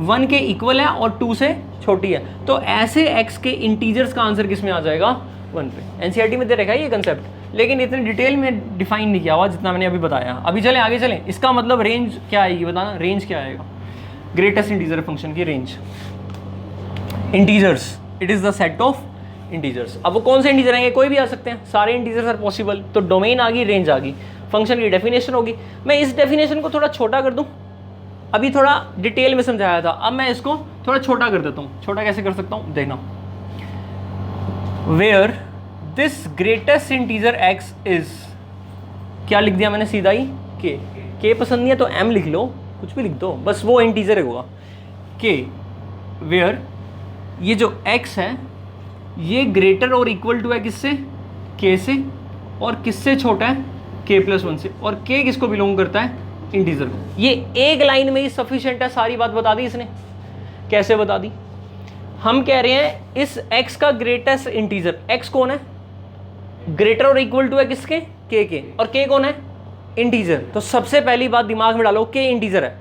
1 के इक्वल है और 2 से छोटी है तो ऐसे x के इंटीजर्स का आंसर किस में आ जाएगा? 1 पे। एनसीईआरटी में दे रखा है ये कंसेप्ट, लेकिन इतने डिटेल में डिफाइन नहीं किया हुआ जितना मैंने अभी बताया। अभी चलें आगे चलें। इसका मतलब रेंज क्या आएगी बताना, रेंज क्या आएगा? ग्रेटेस्ट इंटीजर फंक्शन की range. Integers, it is the set of integers. अब वो कौन से इंटीजर आएंगे? कोई भी आ सकते हैं, सारे इंटीजर्स आर पॉसिबल। तो डोमेन आ गई, रेंज आ गई, फंक्शन की डेफिनेशन होगी। मैं इस डेफिनेशन को थोड़ा छोटा कर दूं, अभी थोड़ा डिटेल में समझाया था, अब मैं इसको थोड़ा छोटा कर देता हूं। छोटा कैसे कर सकता हूं देखना। Where this greatest integer x is, क्या लिख दिया मैंने सीधा ही? k पसंद नहीं है तो m लिख लो, कुछ भी लिख दो, बस वो इंटीजर होगा k। वेयर ये जो x है ये ग्रेटर और इक्वल टू है किससे? k से, और किससे छोटा है? k+1 से। और k किसको बिलोंग करता है? इंटीजर को। ये एक लाइन में ही सफिशिएंट है, सारी बात बता दी इसने। कैसे बता दी? हम कह रहे हैं इस x का ग्रेटेस्ट इंटीजर, x कौन है? ग्रेटर और इक्वल टू है किसके? k के। और k कौन है? इंटीजर। तो सबसे पहली बात दिमाग में डालो, k इंटीजर है।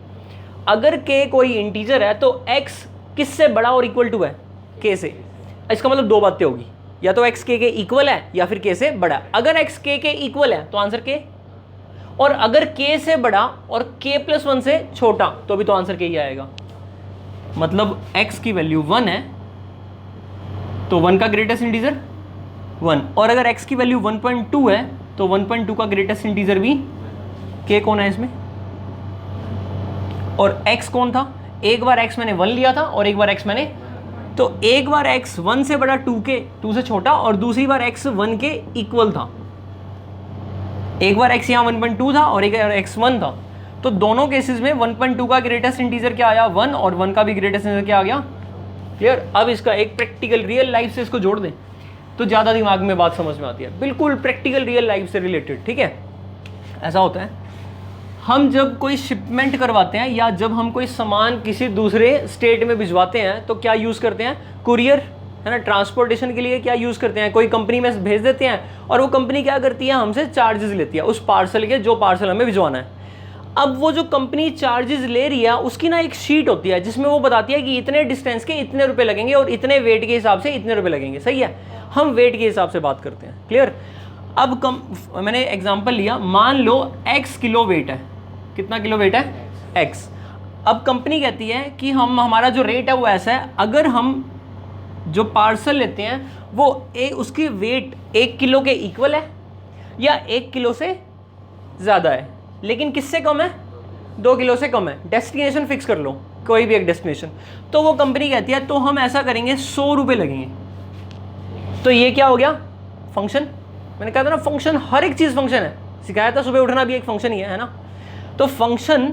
अगर k कोई इंटीजर है तो x किससे बड़ा और इक्वल टू है? k से। इसका मतलब दो बातें होगी, या तो x k के इक्वल है या फिर k से बड़ा। अगर x k के इक्वल है तो आंसर k, और अगर k से बड़ा और k+1 से छोटा तो भी तो आंसर k ही आएगा। मतलब x की वैल्यू 1 है तो 1 का ग्रेटेस्ट इंटीजर 1, और अगर x की वैल्यू 1.2 है तो 1.2 का ग्रेटेस्ट इंटीजर भी k। कौन है इसमें? और x कौन था? एक बार x मैंने 1 लिया था और एक बार x मैंने, तो एक बार x 1 से बड़ा 2 से छोटा, और दूसरी बार x 1 के इक्वल था। एक बार x यहाँ 1.2 था और एक बार x 1 था। तो दोनों केसेस में 1.2 का ग्रेटेस्ट इंटीजर क्या आया? 1, और 1 का भी ग्रेटेस्ट इंटीजर क्या आ गया? क्लियर? अब इसका एक प्रैक्टिकल रियल लाइफ से इसको जोड़ दें तो ज़्यादा दिमाग में बात समझ में आती है। बिल्कुल प्रैक्टिकल रियल लाइफ से रिलेटेड। ठीक है, ऐसा होता है हम जब कोई शिपमेंट करवाते हैं या जब हम कोई सामान किसी दूसरे स्टेट में भिजवाते हैं तो क्या यूज़ करते हैं? कुरियर, है ना। ट्रांसपोर्टेशन के लिए क्या यूज़ करते हैं? कोई कंपनी में भेज देते हैं और वो कंपनी क्या करती है? हमसे चार्जेस लेती है उस पार्सल के, जो पार्सल हमें भिजवाना है। अब वो जो कंपनी चार्जेस ले रही है उसकी ना एक शीट होती है जिसमें वो बताती है कि इतने डिस्टेंस के इतने रुपए लगेंगे और इतने वेट के हिसाब से इतने रुपए लगेंगे। सही है, हम वेट के हिसाब से बात करते हैं। क्लियर? अब मैंने एग्जांपल लिया, मान लो x किलो वेट है। कितना किलो वेट है? x। अब कंपनी कहती है कि हमारा जो रेट है वो ऐसा है, अगर हम जो पार्सल लेते हैं वो उसकी वेट 1 किलो के इक्वल है या 1 किलो से ज़्यादा है, लेकिन किससे कम है? 2 किलो से कम है। डेस्टिनेशन फिक्स कर लो, कोई भी एक डेस्टिनेशन। तो वो कंपनी कहती है तो हम ऐसा करेंगे 100 रुपये लगेंगे। तो ये क्या हो गया? फंक्शन। मैंने कहा था ना फंक्शन, हर एक चीज़ फंक्शन है। सिखाया था सुबह उठना भी एक फंक्शन ही है ना। तो फंक्शन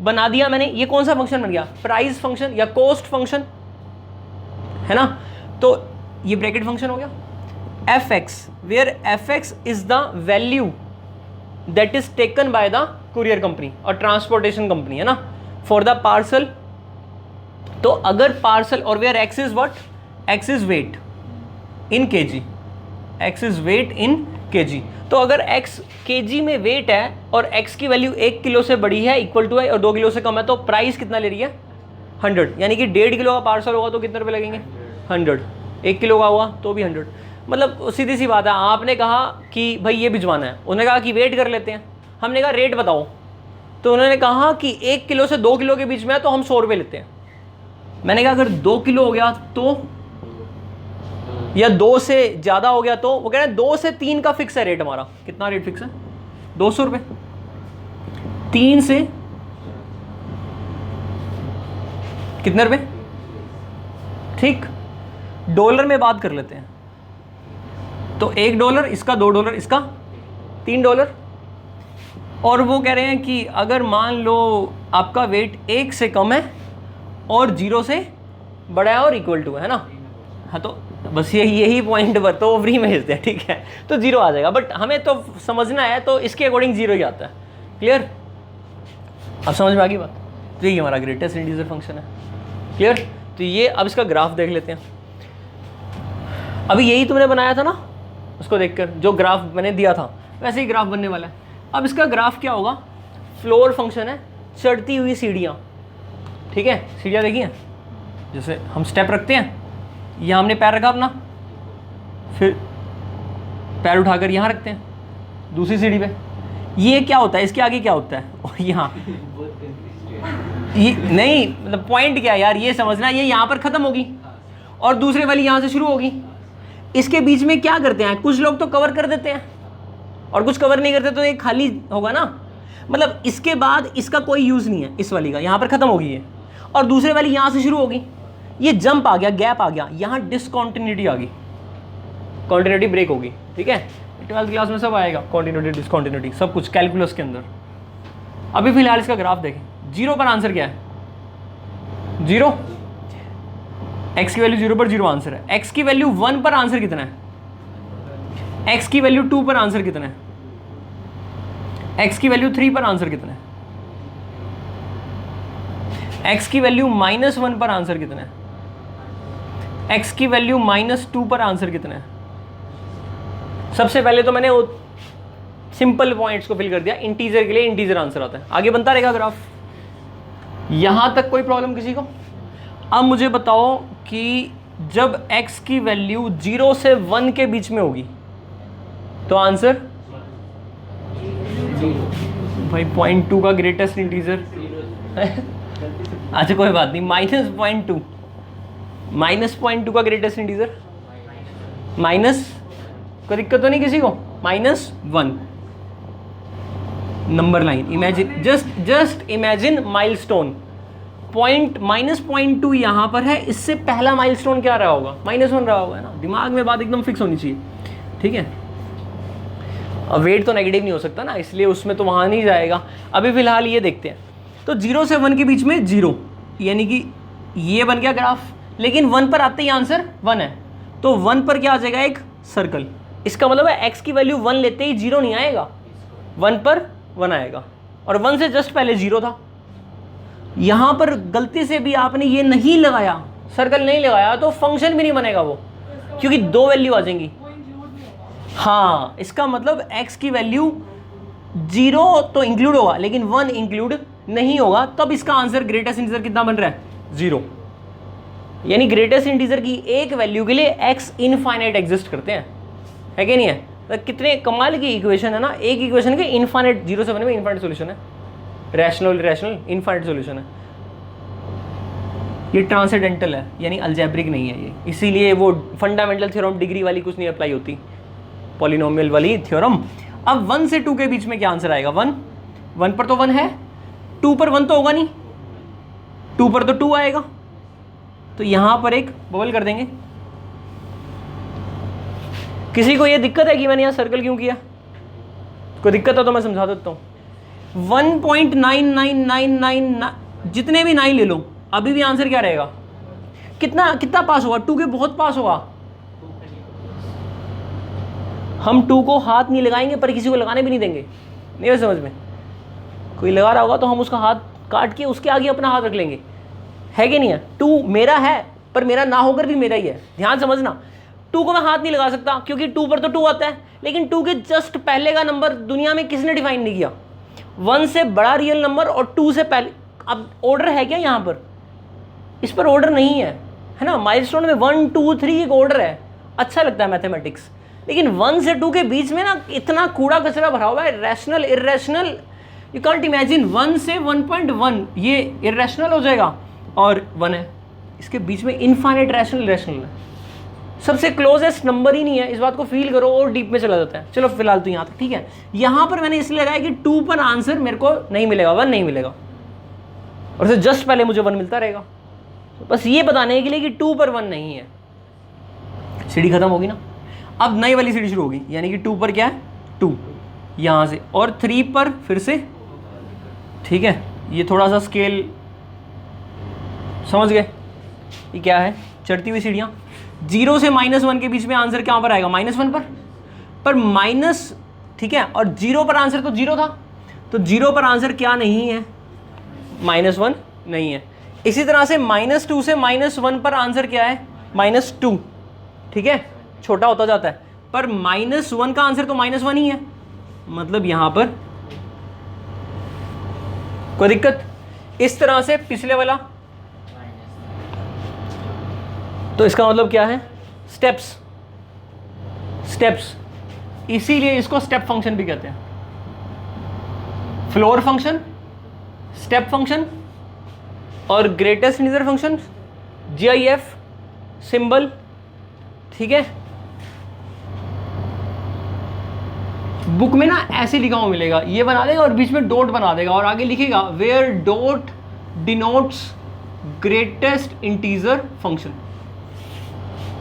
बना दिया मैंने। ये कौन सा फंक्शन बन गया? प्राइस फंक्शन या कॉस्ट फंक्शन, है ना। तो ये ब्रैकेट फंक्शन हो गया। F x, where F x is the value that is taken by the courier company और ट्रांसपोर्टेशन कंपनी, है ना, फॉर द पार्सल। तो अगर पार्सल, और where x is what? X is weight in KG, x is weight in KG. तो अगर x KG में wait है और x की वैल्यू 1 किलो से बड़ी है, इक्वल टू है, और 2 किलो से कम है, तो प्राइस कितना ले रही है? 100। यानी कि 1.5 किलो का पार्सल होगा तो कितने रुपए लगेंगे? 100। 1 किलो का हुआ तो भी 100। मतलब सीधी सी बात है। आपने कहा कि भाई ये भिजवाना है, उन्होंने कहा कि वेट कर लेते हैं, हमने कहा रेट बताओ, तो उन्होंने कहा कि 1 किलो से 2 किलो के बीच में है तो हम 100 रुपये लेते हैं। मैंने कहा अगर 2 किलो हो गया तो, या 2 से ज़्यादा हो गया तो, वो कह रहे हैं 2 से 3 का फिक्स है रेट हमारा। कितना रेट फिक्स है? 200 रुपये। 3 से कितने रुपये? ठीक, डॉलर में बात कर लेते हैं। तो $1, इसका $2, इसका $3। और वो कह रहे हैं कि अगर मान लो आपका वेट 1 से कम है और 0 से बड़ा है और इक्वल टू है ना। हाँ, तो बस यही पॉइंट पर तो फ्री में भेजते हैं, ठीक है, तो 0 आ जाएगा। बट हमें तो समझना है तो इसके अकॉर्डिंग 0 ही आता है। क्लियर? अब समझ में आ गई बात? तो ये हमारा ग्रेटेस्ट इंटीजर फंक्शन है। क्लियर? तो ये अब इसका ग्राफ देख लेते हैं। अभी यही तुमने बनाया था ना, उसको देखकर जो ग्राफ मैंने दिया था वैसे ही ग्राफ बनने वाला है। अब इसका ग्राफ क्या होगा? फ्लोर फंक्शन है, चढ़ती हुई सीढ़ियाँ। ठीक है, सीढ़ियाँ देखी हैं, जैसे हम स्टेप रखते हैं, यहाँ हमने पैर रखा अपना, फिर पैर उठाकर यहाँ रखते हैं दूसरी सीढ़ी पे। ये क्या होता है? इसके आगे क्या होता है? और यहाँ ये नहीं, मतलब पॉइंट क्या है यार, ये समझना, ये यहाँ पर ख़त्म होगी और दूसरे वाली यहाँ से शुरू होगी। इसके बीच में क्या करते हैं? कुछ लोग तो कवर कर देते हैं और कुछ कवर नहीं करते, तो ये खाली होगा ना। मतलब इसके बाद इसका कोई यूज़ नहीं है, इस वाली का यहाँ पर ख़त्म होगी ये, और दूसरे वाली यहाँ से शुरू होगी। ये जंप आ गया, गैप आ गया, यहाँ डिसकॉन्टिन्यूटी आ गई, कॉन्टिन्यूटी ब्रेक होगी। ठीक है, 12th क्लास में सब आएगा, कॉन्टिन्यूटी डिसकॉन्टिन्यूटी सब कुछ कैलकुलस के अंदर। अभी फिलहाल इसका ग्राफ देखें। 0 पर आंसर क्या है? 0। x की वैल्यू 0 पर 0 आंसर है। x की वैल्यू 1 पर आंसर कितना है? x की वैल्यू 2 पर आंसर कितना है? x की वैल्यू 3 पर आंसर कितना है? x की वैल्यू -1 पर आंसर कितना है? x की वैल्यू -2 पर आंसर कितना है? सबसे पहले तो मैंने सिंपल पॉइंट्स को फिल कर दिया। इंटीजर के लिए इंटीजर आंसर आता है, आगे बनता रहेगा ग्राफ। यहां तक कोई प्रॉब्लम किसी को? अब मुझे बताओ कि जब x की वैल्यू 0 से 1 के बीच में होगी तो आंसर भाई 0.2 का ग्रेटेस्ट इंटीजर। अच्छा कोई बात नहीं, -0.2, -0.2 का ग्रेटेस्ट इंटीजर, माइनस, कोई दिक्कत तो नहीं किसी को? -1 number line. Imagine, just imagine milestone. -0.2 यहाँ पर है, इससे पहला माइलस्टोन क्या रहा होगा? -1 रहा होगा, है ना। दिमाग में बात एकदम फिक्स होनी चाहिए। ठीक है, अब वेट तो नेगेटिव नहीं हो सकता ना, इसलिए उसमें तो वहाँ नहीं जाएगा। अभी फिलहाल ये देखते हैं। तो 0 से 1 के बीच में 0, यानी कि ये बन गया ग्राफ। लेकिन 1 पर आते ही आंसर 1 है, तो 1 पर क्या आ जाएगा? एक सर्कल। इसका मतलब है x की वैल्यू 1 लेते ही 0 नहीं आएगा, 1 पर 1 आएगा। और 1 से जस्ट पहले 0 था। यहां पर गलती से भी आपने ये नहीं लगाया, सर्कल नहीं लगाया, तो फंक्शन भी नहीं बनेगा वो, क्योंकि 2 वैल्यू आ जाएंगी। हाँ, इसका मतलब x की वैल्यू 0 तो इंक्लूड होगा लेकिन 1 इंक्लूड नहीं होगा, तब इसका आंसर ग्रेटेस्ट इंटीजर कितना बन रहा है? 0। यानी ग्रेटेस्ट इंटीजर की एक वैल्यू के लिए x इनफाइनाइट एग्जिस्ट करते हैं, है कि नहीं है? तो कितने कमाल की इक्वेशन है ना, एक इक्वेशन के इनफाइनाइट, 0 से 1 में इनफाइनाइट सॉल्यूशन है, रैशनल रैशनल इनफाइनाइट सॉल्यूशन है। ये ट्रांसेंडेंटल है, यानी अलजेब्रिक नहीं है ये, इसीलिए वो फंडामेंटल थ्योरम डिग्री वाली कुछ नहीं अप्लाई होती, पॉलिनोमियल वाली थ्योरम। अब 1 से 2 के बीच में क्या आंसर आएगा? 1 पर तो 1 है, 2 पर 1 तो होगा नहीं, 2 पर तो 2 आएगा, तो यहां पर एक बबल कर देंगे। किसी को ये दिक्कत है कि मैंने यहां सर्कल क्यों किया? कोई दिक्कत है तो मैं समझा देता हूं। 1.9999 जितने भी 9 ले लो, अभी भी आंसर क्या रहेगा? कितना पास होगा? 2 के बहुत पास होगा। हम 2 को हाथ नहीं लगाएंगे, पर किसी को लगाने भी नहीं देंगे, नहीं समझ में? कोई लगा रहा होगा तो हम उसका हाथ काट के उसके आगे अपना हाथ रख लेंगे, है कि नहीं है? 2 मेरा है, पर मेरा ना होकर भी मेरा ही है, ध्यान समझना। 2 को मैं हाथ नहीं लगा सकता क्योंकि 2 पर तो 2 आता है, लेकिन 2 के जस्ट पहले का नंबर दुनिया में किसने डिफाइन नहीं किया? 1 से बड़ा रियल नंबर और 2 से पहले। अब ऑर्डर है क्या यहाँ पर? इस पर ऑर्डर नहीं है, है ना? माइलस्टोन में 1 2 3 एक ऑर्डर है, अच्छा लगता है मैथमेटिक्स, लेकिन 1 से 2 के बीच में ना इतना कूड़ा कचरा भरा हुआ है, rational irrational, you can't imagine. 1 से 1.1 ये इरेशनल हो जाएगा और 1 है, इसके बीच में इनफाइनाइट रैशनल इरेशनल है, सबसे क्लोजेस्ट नंबर ही नहीं है। इस बात को फील करो और डीप में चला जाता है। चलो फिलहाल तो यहाँ तक ठीक है। यहाँ पर मैंने इसलिए लगाया कि 2 पर आंसर मेरे को नहीं मिलेगा, 1 नहीं मिलेगा, और उससे जस्ट पहले मुझे 1 मिलता रहेगा। तो बस ये बताने के लिए कि 2 पर 1 नहीं है। सीढ़ी खत्म होगी ना, अब नई वाली सीढ़ी शुरू होगी, यानी कि 2 पर क्या है? 2 यहाँ से, और 3 पर फिर से, ठीक है? ये थोड़ा सा स्केल समझ गए? ये क्या है? चढ़ती हुई सीढ़ियाँ। 0 से -1 के बीच में आंसर कहाँ पर आएगा? -1 पर माइनस, ठीक है? और 0 पर आंसर तो 0 था, तो 0 पर आंसर क्या नहीं है? -1 नहीं है। इसी तरह से -2 से -1 पर आंसर क्या है? -2, ठीक है? छोटा होता जाता है, पर -1 का आंसर तो -1 ही है, मतलब यहां पर कोई दिक्कत? इस तरह से पिछले वाला, तो इसका मतलब क्या है? स्टेप्स, इसीलिए इसको स्टेप फंक्शन भी कहते हैं। फ्लोर फंक्शन, स्टेप फंक्शन और greatest integer function, GIF symbol, ठीक है? बुक में ना ऐसे लिखा हुआ मिलेगा, ये बना देगा और बीच में डॉट बना देगा और आगे लिखेगा where dot denotes greatest integer function.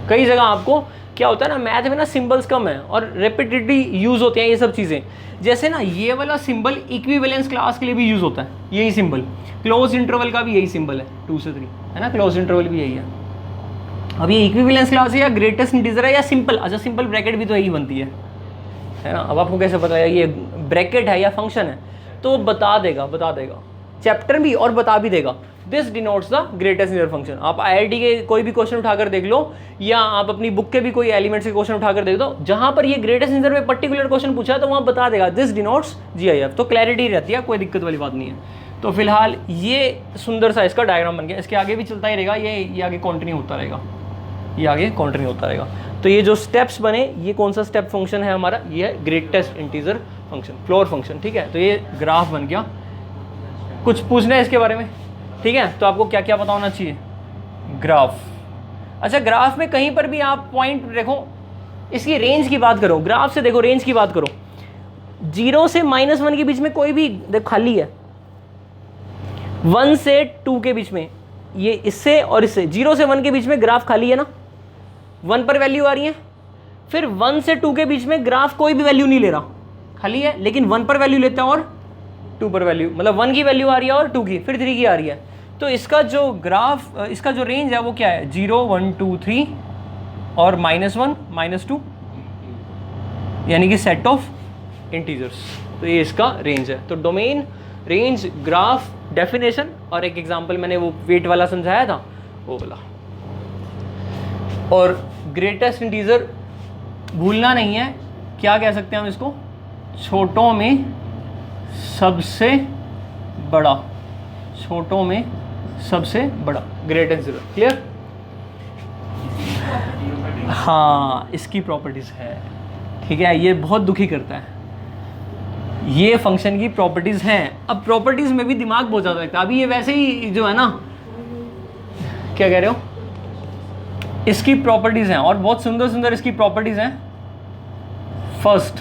कई जगह आपको क्या होता है ना, मैथ में ना सिंबल्स कम है और रेपिटेटिव यूज होते हैं ये सब चीज़ें। जैसे ना ये वाला सिंबल इक्विवेलेंस क्लास के लिए भी यूज होता है, यही सिंबल। क्लोज इंटरवल का भी यही सिंबल है, 2 से 3, है ना? क्लोज इंटरवल भी यही है। अब ये इक्विवेलेंस क्लास है या ग्रेटेस्ट इंटीजर है या सिंपल, अच्छा सिंपल ब्रैकेट भी तो यही बनती है ना? अब आपको कैसे पता है ये ब्रैकेट है या फंक्शन है? तो बता देगा चैप्टर भी और बता भी देगा। This denotes the greatest integer function. आप IIT के कोई भी क्वेश्चन उठाकर देख लो, या आप अपनी बुक के भी कोई एलिमेंट्स के क्वेश्चन उठाकर देख दो, जहां पर ये ग्रेटेस्ट इंटीजर में पर्टिकुलर क्वेश्चन पूछा है तो वहां बता देगा दिस डिनोट्स GIF। तो क्लैरिटी रहती है, कोई दिक्कत वाली बात नहीं है। तो फिलहाल ये सुंदर सा इसका डायग्राम बन गया, इसके आगे भी चलता ही रहेगा, ये आगे कंटिन्यू होता रहेगा, ये आगे कंटिन्यू होता रहेगा। तो ये जो स्टेप्स बने, ये कौन सा स्टेप फंक्शन है हमारा? ये है greatest integer function, floor function, ठीक है? तो ये ग्राफ बन गया। कुछ पूछना है इसके बारे में, ठीक है? तो आपको क्या क्या पता होना चाहिए? ग्राफ। अच्छा, ग्राफ में कहीं पर भी आप पॉइंट देखो, इसकी रेंज की बात करो, ग्राफ से देखो रेंज की बात करो। 0 से -1 के बीच में कोई भी देखो खाली है, 1 से 2 के बीच में, ये इससे और इससे 0 से 1 के बीच में ग्राफ खाली है ना, 1 पर वैल्यू आ रही है। फिर 1 से 2 के बीच में ग्राफ कोई भी वैल्यू नहीं ले रहा, खाली है, लेकिन 1 पर वैल्यू लेता है और 2 पर वैल्यू, मतलब 1 की वैल्यू आ रही है और 2 की, फिर 3 की आ रही है। तो इसका जो ग्राफ, इसका जो रेंज है वो क्या है? 0 1 2 3 और -1 -2, यानी कि सेट ऑफ इंटीजर्स। तो ये इसका रेंज है। तो डोमेन रेंज, ग्राफ, डेफिनेशन, और एक एग्जांपल मैंने वो वेट वाला समझाया था वो वाला। और ग्रेटेस्ट इंटीजर भूलना नहीं है, क्या कह सकते हैं हम इसको, छोटों में सबसे बड़ा, छोटों में सबसे बड़ा ग्रेटेस्ट इंटीजर। क्लियर? हाँ, इसकी प्रॉपर्टीज है, ठीक है, ये बहुत दुखी करता है, ये फंक्शन की प्रॉपर्टीज हैं। अब प्रॉपर्टीज में भी दिमाग बहुत ज़्यादा लगता है। अभी ये वैसे ही जो है ना, क्या कह रहे हो, इसकी प्रॉपर्टीज हैं और बहुत सुंदर सुंदर इसकी प्रॉपर्टीज हैं। फर्स्ट,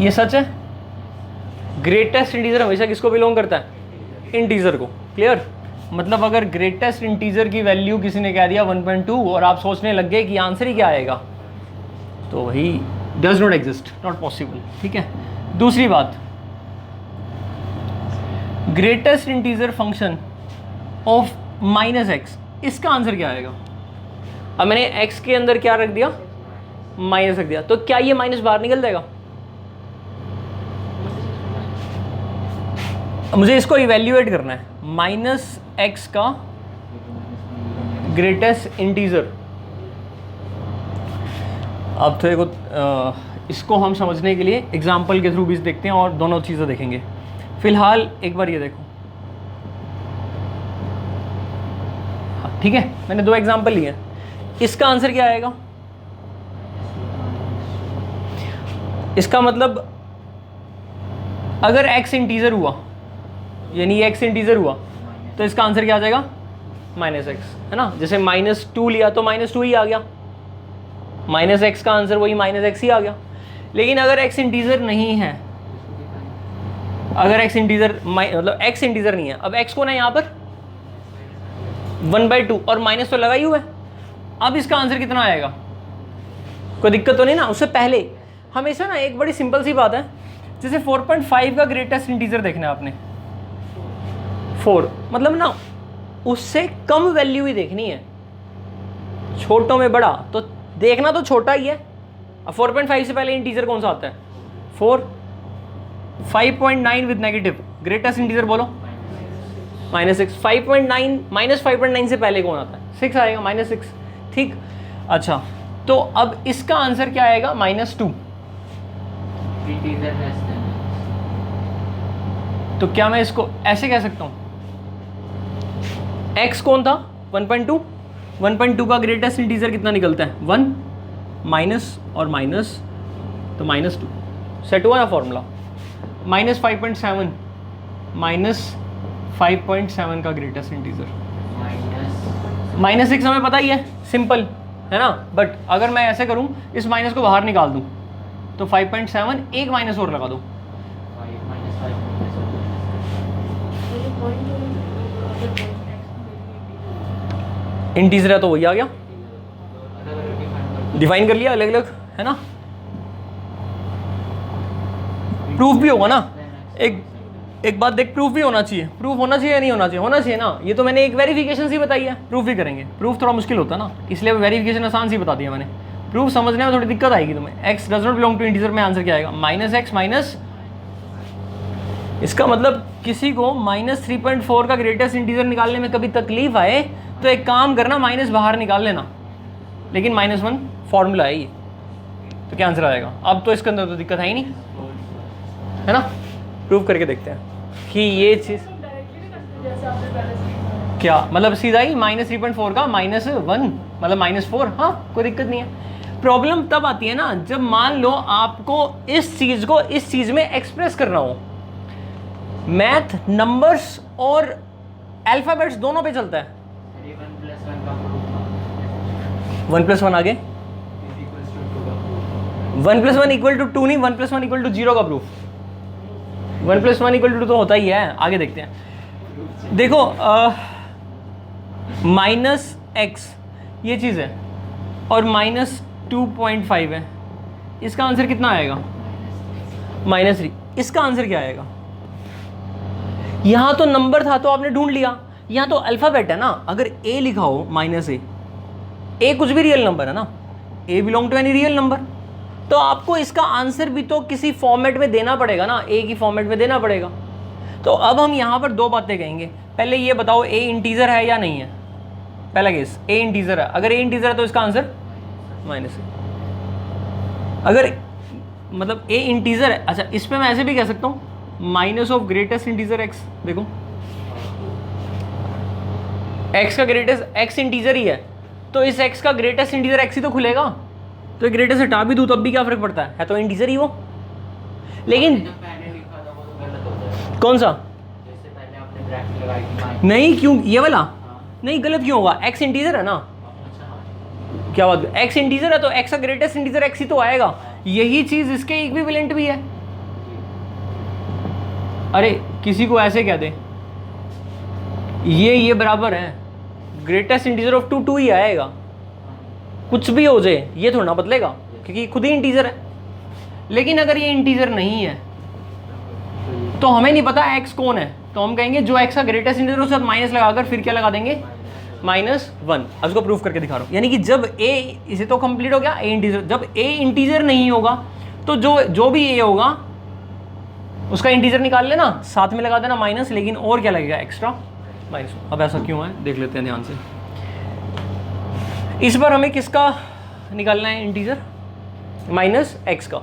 ये सच है, ग्रेटेस्ट इंटीजर हमेशा किसको बिलोंग करता है, इंटीजर को। क्लियर? मतलब अगर ग्रेटेस्ट इंटीजर की वैल्यू किसी ने कह दिया 1.2 और आप सोचने लग गए कि आंसर ही क्या आएगा, तो वही does not exist, not possible. ठीक है। दूसरी बात, greatest integer function of -x, इसका आंसर क्या आएगा? अब मैंने x के अंदर क्या रख दिया, माइनस रख दिया, तो क्या ये माइनस बाहर निकल जाएगा? मुझे इसको इवेल्युएट करना है, -x का ग्रेटेस्ट इंटीजर। अब तो देखो, इसको हम समझने के लिए एग्जाम्पल के थ्रू भी देखते हैं और दोनों चीज़ें देखेंगे। फिलहाल एक बार ये देखो, ठीक है, मैंने 2 एग्जाम्पल लिए, इसका आंसर क्या आएगा? इसका मतलब अगर x इंटीजर हुआ, यानी ये x इंटीजर हुआ, तो इसका आंसर क्या आ जाएगा? -x, है ना। जैसे -2 लिया तो -2 ही आ गया, -x का आंसर वही -x ही आ गया। लेकिन अगर x इंटीजर नहीं है, अगर x इंटीजर मतलब x इंटीजर नहीं है, अब x को ना यहाँ पर 1/2 और माइनस तो लगा ही हुआ है, अब इसका आंसर कितना आएगा? कोई दिक्कत तो नहीं ना। उससे पहले हमेशा ना एक बड़ी सिंपल सी बात है, जैसे 4.5 का ग्रेटेस्ट इंटीजर देखना है आपने, 4 मतलब ना उससे कम वैल्यू ही देखनी है, छोटों में बड़ा, तो देखना तो छोटा ही है। अब 4.5 से पहले इंटीजर कौन सा आता है? 4। 5.9 विद नेगेटिव, ग्रेटेस्ट इंटीजर बोलो, -6। 5.9 -5.9 से पहले कौन आता है? 6 आएगा, -6। ठीक, अच्छा, तो अब इसका आंसर क्या आएगा? -2। तो क्या मैं इसको ऐसे कह सकता हूं, x कौन था? 1.2। 1.2 का ग्रेटेस्ट इंटीजर कितना निकलता है? 1 माइनस और माइनस, तो -2। सेट हुआ ना फॉर्मूला? -5.7, -5.7 का ग्रेटेस्ट इंटीजर, -6 हमें पता ही है, सिंपल है ना। बट अगर मैं ऐसे करूं, इस माइनस को बाहर निकाल दूं, तो 5.7, एक माइनस और लगा दो, इंटीजर है तो वही आ गया, डिफाइन कर लिया अलग अलग, है ना। प्रूफ भी होगा ना, एक बात देख, प्रूफ भी होना चाहिए। प्रूफ होना चाहिए या नहीं होना चाहिए? होना चाहिए ना। ये तो मैंने एक वेरिफिकेशन सी बताई है, प्रूफ भी करेंगे। प्रूफ थोड़ा मुश्किल होता है ना, इसलिए वेरिफिकेशन आसान सी बता दिया मैंने। प्रूफ समझने में थोड़ी दिक्कत आएगी तुम्हें। x does not belong to integer में आंसर क्या आएगा? -x माइनस, इसका मतलब किसी को -3.4 का ग्रेटेस्ट इंटीजर निकालने में कभी तकलीफ आए तो एक काम करना, माइनस बाहर निकाल लेना, लेकिन -1 फॉर्मूला है ये, तो क्या आंसर आएगा? अब तो इसके अंदर तो दिक्कत है ही नहीं, है ना। प्रूव करके देखते हैं कि ये चीज़ क्या मतलब, सीधा ही -3.4 का -1 मतलब -4, हाँ कोई दिक्कत नहीं है। प्रॉब्लम तब आती है ना जब मान लो आपको इस चीज़ को इस चीज़ में एक्सप्रेस करना हो। मैथ नंबर्स और अल्फ़ाबेट्स दोनों पे चलता है। 1 + 1 आगे, 1 + 1 = 2 नहीं, 1 + 1 = 0 का प्रूफ। 1 + 1 = 2 तो होता ही है। आगे देखते हैं, देखो -x ये चीज़ है और -2.5 है, इसका आंसर कितना आएगा? -3। इसका आंसर क्या आएगा? यहाँ तो नंबर था तो आपने ढूंढ लिया, यहाँ तो अल्फ़ाबेट है ना। अगर a लिखा हो -a, a कुछ भी रियल नंबर है ना, a belong to any real number, तो आपको इसका आंसर भी तो किसी फॉर्मेट में देना पड़ेगा ना, ए की फॉर्मेट में देना पड़ेगा। तो अब हम यहाँ पर दो बातें कहेंगे। पहले ये बताओ ए इंटीजर है या नहीं है। पहला केस ए इंटीजर है, अगर ए इंटीजर है तो इसका आंसर माइनस है। अगर मतलब ए इंटीजर है, अच्छा इस पे मैं ऐसे भी कह सकता हूँ minus of greatest integer x. देखो एक्स का ग्रेटेस्ट एक्स इंटीजर ही है, तो इस एक्स का ग्रेटेस्ट इंटीजर एक्स ही तो खुलेगा। तो ग्रेटेस्ट हटा भी दूँ तब भी क्या फर्क पड़ता है तो इंटीजर ही वो। लेकिन जो पहले लिखा था वो तो गलत होता है। कौन सा? जैसे पहले आपने ब्रैकेट लगाई थी माइनस। नहीं, क्यों ये वाला? हाँ। नहीं, गलत क्यों होगा? एक्स इंटीजर है ना। अच्छा हाँ। क्या बात, एक्स इंटीजर है तो एक्स का ग्रेटेस्ट इंटीजर एक्स ही तो आएगा। यही चीज इसके इक्विवेलेंट भी है। अरे किसी को ऐसे कह दे ये बराबर है, ग्रेटेस्ट इंटीजर ऑफ 2 ही आएगा, कुछ भी हो जाए ये थोड़ा ना बदलेगा क्योंकि खुद ही इंटीजर है। लेकिन अगर ये इंटीजर नहीं है तो हमें नहीं पता एक्स कौन है, तो हम कहेंगे जो एक्स का ग्रेटेस्ट इंटीजर उसके साथ माइनस लगाकर फिर क्या लगा देंगे -1। अब इसको प्रूफ करके दिखा रहा हूँ। यानी कि जब ए, इसे तो कंप्लीट हो गया ए इंटीजर, जब ए इंटीजर नहीं होगा तो जो भी ए होगा उसका इंटीजर निकाल लेना, साथ में लगा देना माइनस, लेकिन और क्या लगेगा एक्स्ट्रा माइनस। अब ऐसा क्यों है देख लेते हैं ध्यान से। इस बार हमें किसका निकालना है इंटीजर? -x का,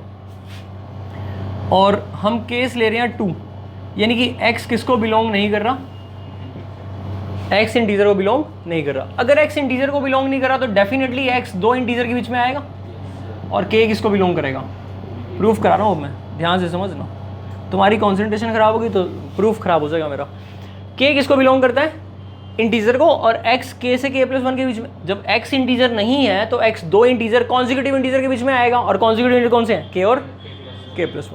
और हम केस ले रहे हैं 2, यानी कि x किसको बिलोंग नहीं कर रहा? x इंटीजर को बिलोंग नहीं कर रहा। अगर x इंटीजर को बिलोंग नहीं कर रहा तो डेफिनेटली x दो इंटीजर के बीच में आएगा, और k किसको बिलोंग करेगा? प्रूफ करा रहा हूँ मैं, ध्यान से समझना। तुम्हारी कॉन्सेंट्रेशन खराब होगी तो प्रूफ खराब हो जाएगा मेरा। k किसको बिलोंग करता है? इंटीजर को, और x k से k+1 के बीच में। जब x इंटीजर नहीं है तो x दो इंटीजर कॉन्जिक्यूटिव इंटीजर के बीच में आएगा, और कॉन्जिक्यूटिव इंटीजर कौन से हैं? k और k+1।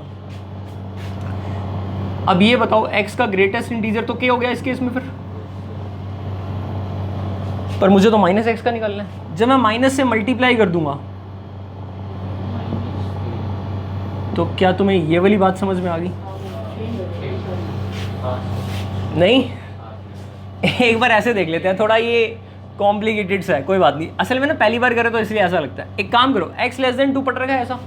अब ये बताओ x का ग्रेटेस्ट इंटीजर तो k हो गया इस केस में फिर, पर मुझे तो -x का निकालना है। जब मैं माइनस से मल्टीप्लाई कर दूंगा तो क्या तुम्हें ये वाली बात समझ में आ गई? नहीं, एक बार ऐसे देख लेते हैं, थोड़ा ये कॉम्प्लिकेटेड सा है, कोई बात नहीं। असल में ना पहली बार करे तो इसलिए ऐसा लगता है। एक काम करो, x<2 पट रखा है ऐसा,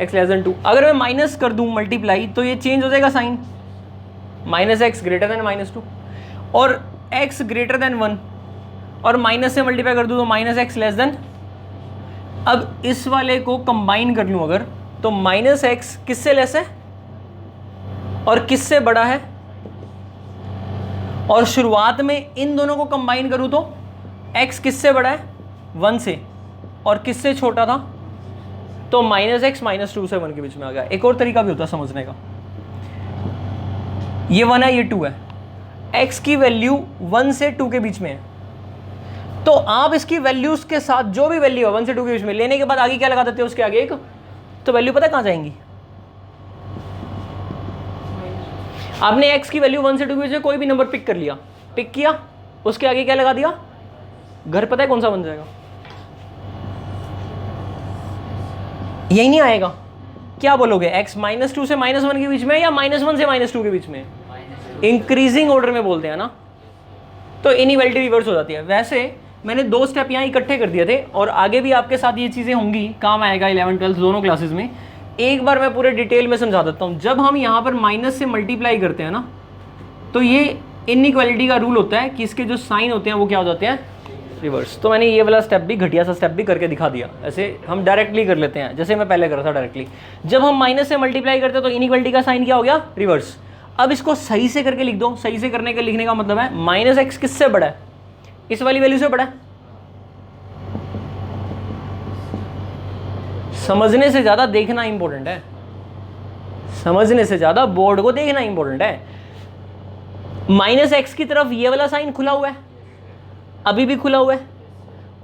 x<2, अगर मैं माइनस कर दूं मल्टीप्लाई तो ये चेंज हो जाएगा साइन, -x ग्रेटर देन -2, और x ग्रेटर देन 1, और माइनस से मल्टीप्लाई कर दूं तो -x लेस देन। अब इस वाले को कंबाइन कर लूं अगर, तो -x किससे लेस है और किससे बड़ा है, और शुरुआत में इन दोनों को कंबाइन करूं तो x किससे बड़ा है? 1 से, और किससे छोटा था? तो -x -2 से 1 के बीच में आ गया। एक और तरीका भी होता है समझने का, ये 1 है ये 2 है, x की वैल्यू 1 से 2 के बीच में है, तो आप इसकी वैल्यूज के साथ जो भी वैल्यू है 1 से 2 के बीच में लेने के बाद आगे क्या लगा देते हो उसके आगे एक, तो वैल्यू पता है कहां जाएंगी? आपने x की वैल्यू 1 से 2 के बीच में कोई भी नंबर पिक कर लिया, पिक किया, उसके आगे क्या लगा दिया? घर पता है कौन सा बन जाएगा? यही नहीं आएगा। क्या बोलोगे, x -2 से -1 के बीच में या -1 से -2 के बीच में? इंक्रीजिंग ऑर्डर में बोलते हैं ना, तो इनइक्वालिटी रिवर्स हो जाती है। वैसे मैंने 2 स्टेप यहाँ इकट्ठे कर दिए थे, और आगे भी आपके साथ ये चीज़ें होंगी, काम आएगा 11 12 दोनों क्लासेस में। एक बार मैं पूरे डिटेल में समझा देता हूँ। जब हम यहाँ पर माइनस से मल्टीप्लाई करते हैं ना, तो ये इनइक्वालिटी का रूल होता है कि इसके जो साइन होते हैं वो क्या हो जाते हैं? रिवर्स। तो मैंने ये वाला स्टेप भी, घटिया सा स्टेप भी करके दिखा दिया। ऐसे हम डायरेक्टली कर लेते हैं, जैसे मैं पहले कर रहा था डायरेक्टली। जब हम माइनस से मल्टीप्लाई करते हैं तो इनइक्वालिटी का साइन क्या हो गया? रिवर्स। अब इसको सही से करके लिख दो। सही से करने के लिखने का मतलब है -x किससे बड़ा है? इस वाली वैल्यू से बड़ा है। समझने से ज्यादा देखना इंपॉर्टेंट है, समझने से ज्यादा बोर्ड को देखना इंपॉर्टेंट है। -x की तरफ ये वाला साइन खुला हुआ है, अभी भी खुला हुआ है।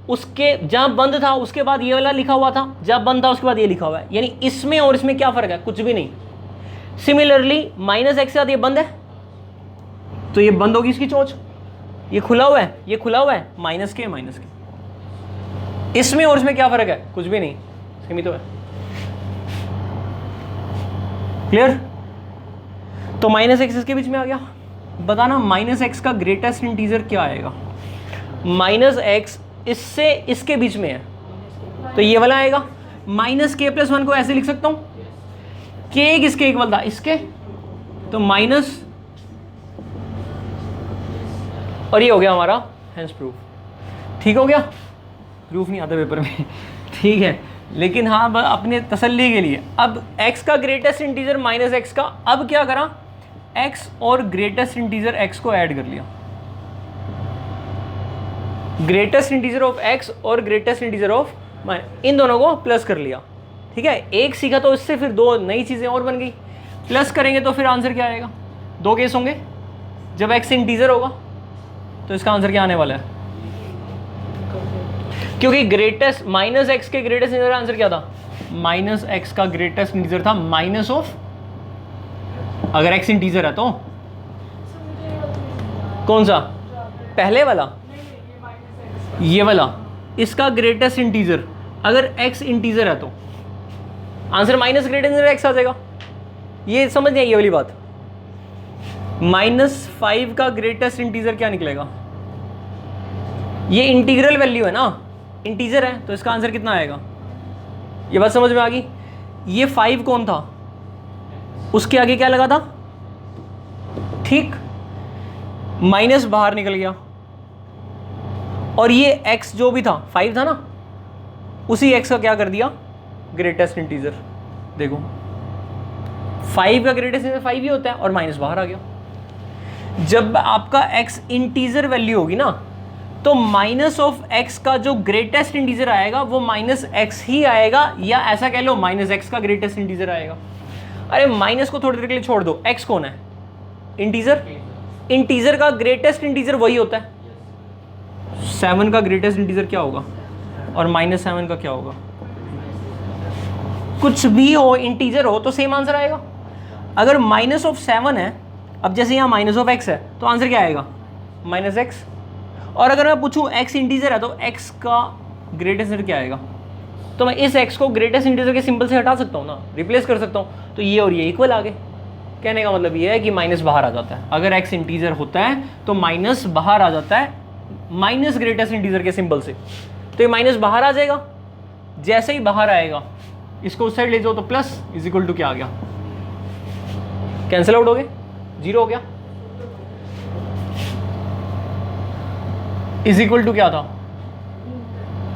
उसके जहां बंद था उसके बाद ये वाला लिखा हुआ था, जहां बंद था उसके बाद ये लिखा हुआ है। यानी इसमें और इसमें क्या फर्क है? कुछ भी नहीं। सिमिलरली -x के साथ ये बंद है तो ये बंद होगी इसकी चोंच, ये खुला हुआ है, ये खुला हुआ है, माइनस के। इसमें और इसमें क्या फर्क है? कुछ भी नहीं, सीमित है। क्लियर? तो -x इसके बीच में आ गया। बताना -x का ग्रेटेस्ट इंटीजर क्या आएगा? -x इससे इसके बीच में है तो ये वाला आएगा। माइनस के प्लस वन को ऐसे लिख सकता हूँ, के किसके इक्वल था, इसके, तो माइनस, और ये हो गया हमारा हेंस प्रूफ। ठीक हो गया, प्रूफ नहीं आता पेपर में ठीक है, लेकिन हाँ अपने तसल्ली के लिए। अब x का ग्रेटेस्ट इंटीजर माइनस एक्स का, अब क्या करा, x और ग्रेटेस्ट इंटीजर x को ऐड कर लिया, ग्रेटेस्ट इंटीजर ऑफ x और ग्रेटेस्ट इंटीजर ऑफ इन दोनों को प्लस कर लिया। ठीक है, एक सीखा तो इससे फिर दो नई चीज़ें और बन गई। प्लस करेंगे तो फिर आंसर क्या आएगा, दो केस होंगे, जब x इंटीजर होगा तो इसका आंसर क्या आने वाला है, क्योंकि ग्रेटेस्ट माइनस एक्स के ग्रेटेस्ट इंटीजर का आंसर क्या था, माइनस एक्स का ग्रेटेस्ट इंटीजर था माइनस ऑफ, अगर एक्स इंटीजर है तो कौन सा, पहले वाला, ये वाला, इसका ग्रेटेस्ट इंटीजर, अगर एक्स इंटीजर है तो answer minus greatest integer x आ जाएगा। ये समझ नहीं आई ये वाली बात। -5 का ग्रेटेस्ट इंटीजर क्या निकलेगा, ये इंटीग्रल वैल्यू है ना, इंटीजर है तो इसका आंसर कितना आएगा, ये बात समझ में आ गई। ये 5 कौन था, उसके आगे क्या लगा था, ठीक, माइनस बाहर निकल गया, और ये x जो भी था 5 था ना, उसी x का क्या कर दिया, ग्रेटेस्ट इंटीजर। देखो 5 का ग्रेटेस्ट इंटीजर 5 ही होता है, और माइनस बाहर आ गया। जब आपका x इंटीजर वैल्यू होगी ना, तो माइनस ऑफ x का जो ग्रेटेस्ट इंटीजर आएगा वो माइनस x ही आएगा, या ऐसा कह लो माइनस x का ग्रेटेस्ट इंटीजर आएगा। अरे माइनस को थोड़ी देर के लिए छोड़ दो, x कौन है, इंटीजर, इंटीजर का ग्रेटेस्ट इंटीजर वही होता है। 7 का ग्रेटेस्ट इंटीजर क्या होगा, और -7 का क्या होगा, कुछ भी हो इंटीजर हो तो सेम आंसर आएगा। अगर माइनस ऑफ 7 है, अब जैसे यहाँ माइनस ऑफ x है तो आंसर क्या आएगा, -x। और अगर मैं पूछूं x इंटीजर है तो x का ग्रेटेस्ट इंटीजर क्या आएगा, तो मैं इस x को ग्रेटेस्ट इंटीजर के सिंबल से हटा सकता हूँ ना, रिप्लेस कर सकता हूँ, तो ये और ये इक्वल आ गए। कहने का मतलब ये है कि माइनस बाहर आ जाता है, अगर x इंटीजर होता है तो माइनस बाहर आ जाता है माइनस ग्रेटेस्ट इंटीजर के सिंबल से, तो ये माइनस बाहर आ जाएगा। जैसे ही बाहर आएगा इसको उस साइड ले जाओ तो प्लस इज इक्वल टू क्या आ गया, कैंसिल आउट हो गए, 0 हो गया, इज इक्वल टू क्या था,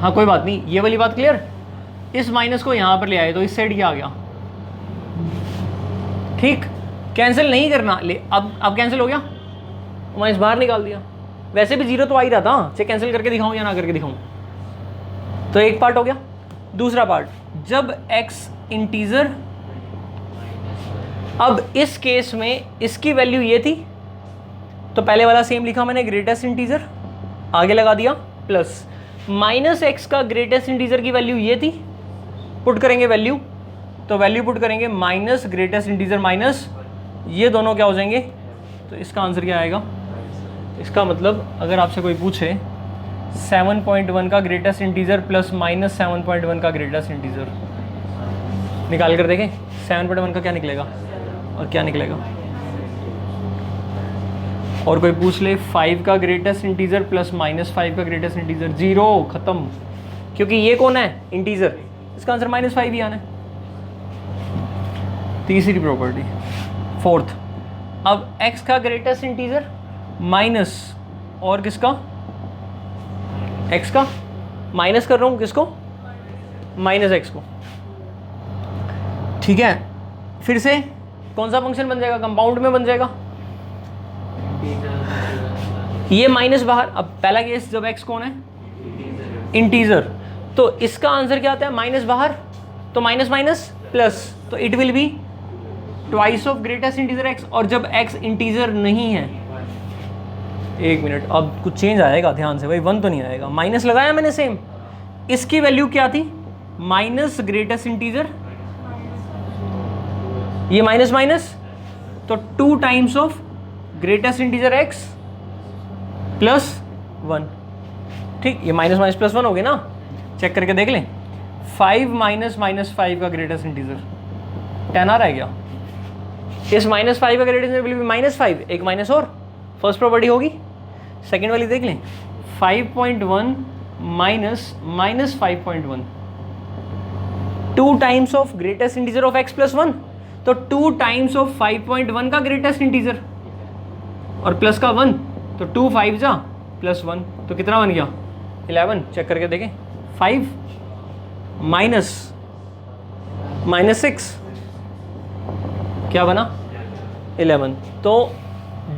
हाँ कोई बात नहीं, ये वाली बात क्लियर। इस माइनस को यहां पर ले आए तो इस साइड क्या आ गया, ठीक, कैंसिल नहीं करना, ले अब कैंसिल हो गया, माइनस बाहर निकाल दिया। वैसे भी 0 तो आ ही रहा था, चाहे कैंसिल करके दिखाऊं या ना करके दिखाऊं। तो एक पार्ट हो गया। दूसरा पार्ट, जब x इंटीजर, अब इस केस में इसकी वैल्यू ये थी तो पहले वाला सेम लिखा मैंने, ग्रेटेस्ट इंटीजर, आगे लगा दिया प्लस, -x का ग्रेटेस्ट इंटीजर की वैल्यू ये थी, पुट करेंगे वैल्यू, तो वैल्यू पुट करेंगे माइनस ग्रेटेस्ट इंटीजर माइनस, ये दोनों क्या हो जाएंगे, तो इसका आंसर क्या आएगा। इसका मतलब अगर आपसे कोई पूछे 7.1 का ग्रेटेस्ट इंटीजर प्लस -7.1 का ग्रेटेस्ट इंटीजर, निकाल कर देखें 7.1 का क्या निकलेगा और क्या निकलेगा। और कोई पूछ ले 5 का ग्रेटेस्ट इंटीजर प्लस -5 का ग्रेटेस्ट इंटीजर, 0, खत्म, क्योंकि ये कौन है, इंटीजर, इसका आंसर -5 ही आना है। तीसरी प्रॉपर्टी, फोर्थ, अब x का ग्रेटेस्ट इंटीजर माइनस, और किसका, x का, माइनस कर रहा हूँ किसको, -x को, ठीक है। फिर से कौन सा फंक्शन बन जाएगा, कंपाउंड में बन जाएगा, ये माइनस बाहर। अब पहला केस जब x कौन है, इंटीजर, तो इसका आंसर क्या आता है, माइनस बाहर, तो माइनस माइनस प्लस, तो it will be twice of greatest integer x। और जब x इंटीजर नहीं है, एक मिनट, अब कुछ चेंज आएगा, ध्यान से भाई, 1 तो नहीं आएगा, माइनस लगाया मैंने सेम, इसकी वैल्यू क्या थी, माइनस ग्रेटेस्ट इंटीजर, ये माइनस माइनस, तो 2 times of greatest integer x plus 1, ठीक, ये माइनस माइनस प्लस 1 हो गए ना, चेक करके देख लें। 5 -5 का ग्रेटेस्ट इंटीजर 10 आ रहा है क्या, इस -5 का ग्रेटेस्ट इंटीजर विल बी -5, एक माइनस और, फर्स्ट प्रॉपर्टी होगी। सेकेंड वाली देख लें, 5.1 minus -5.1, 2 times of greatest integer of x plus 1, तो 2 टाइम्स ऑफ 5.1 का ग्रेटेस्ट इंटीजर और प्लस का 1, तो 2 5 जा प्लस 1, तो कितना बन गया 11। चेक करके देखें, 5 माइनस 6 क्या बना 11। तो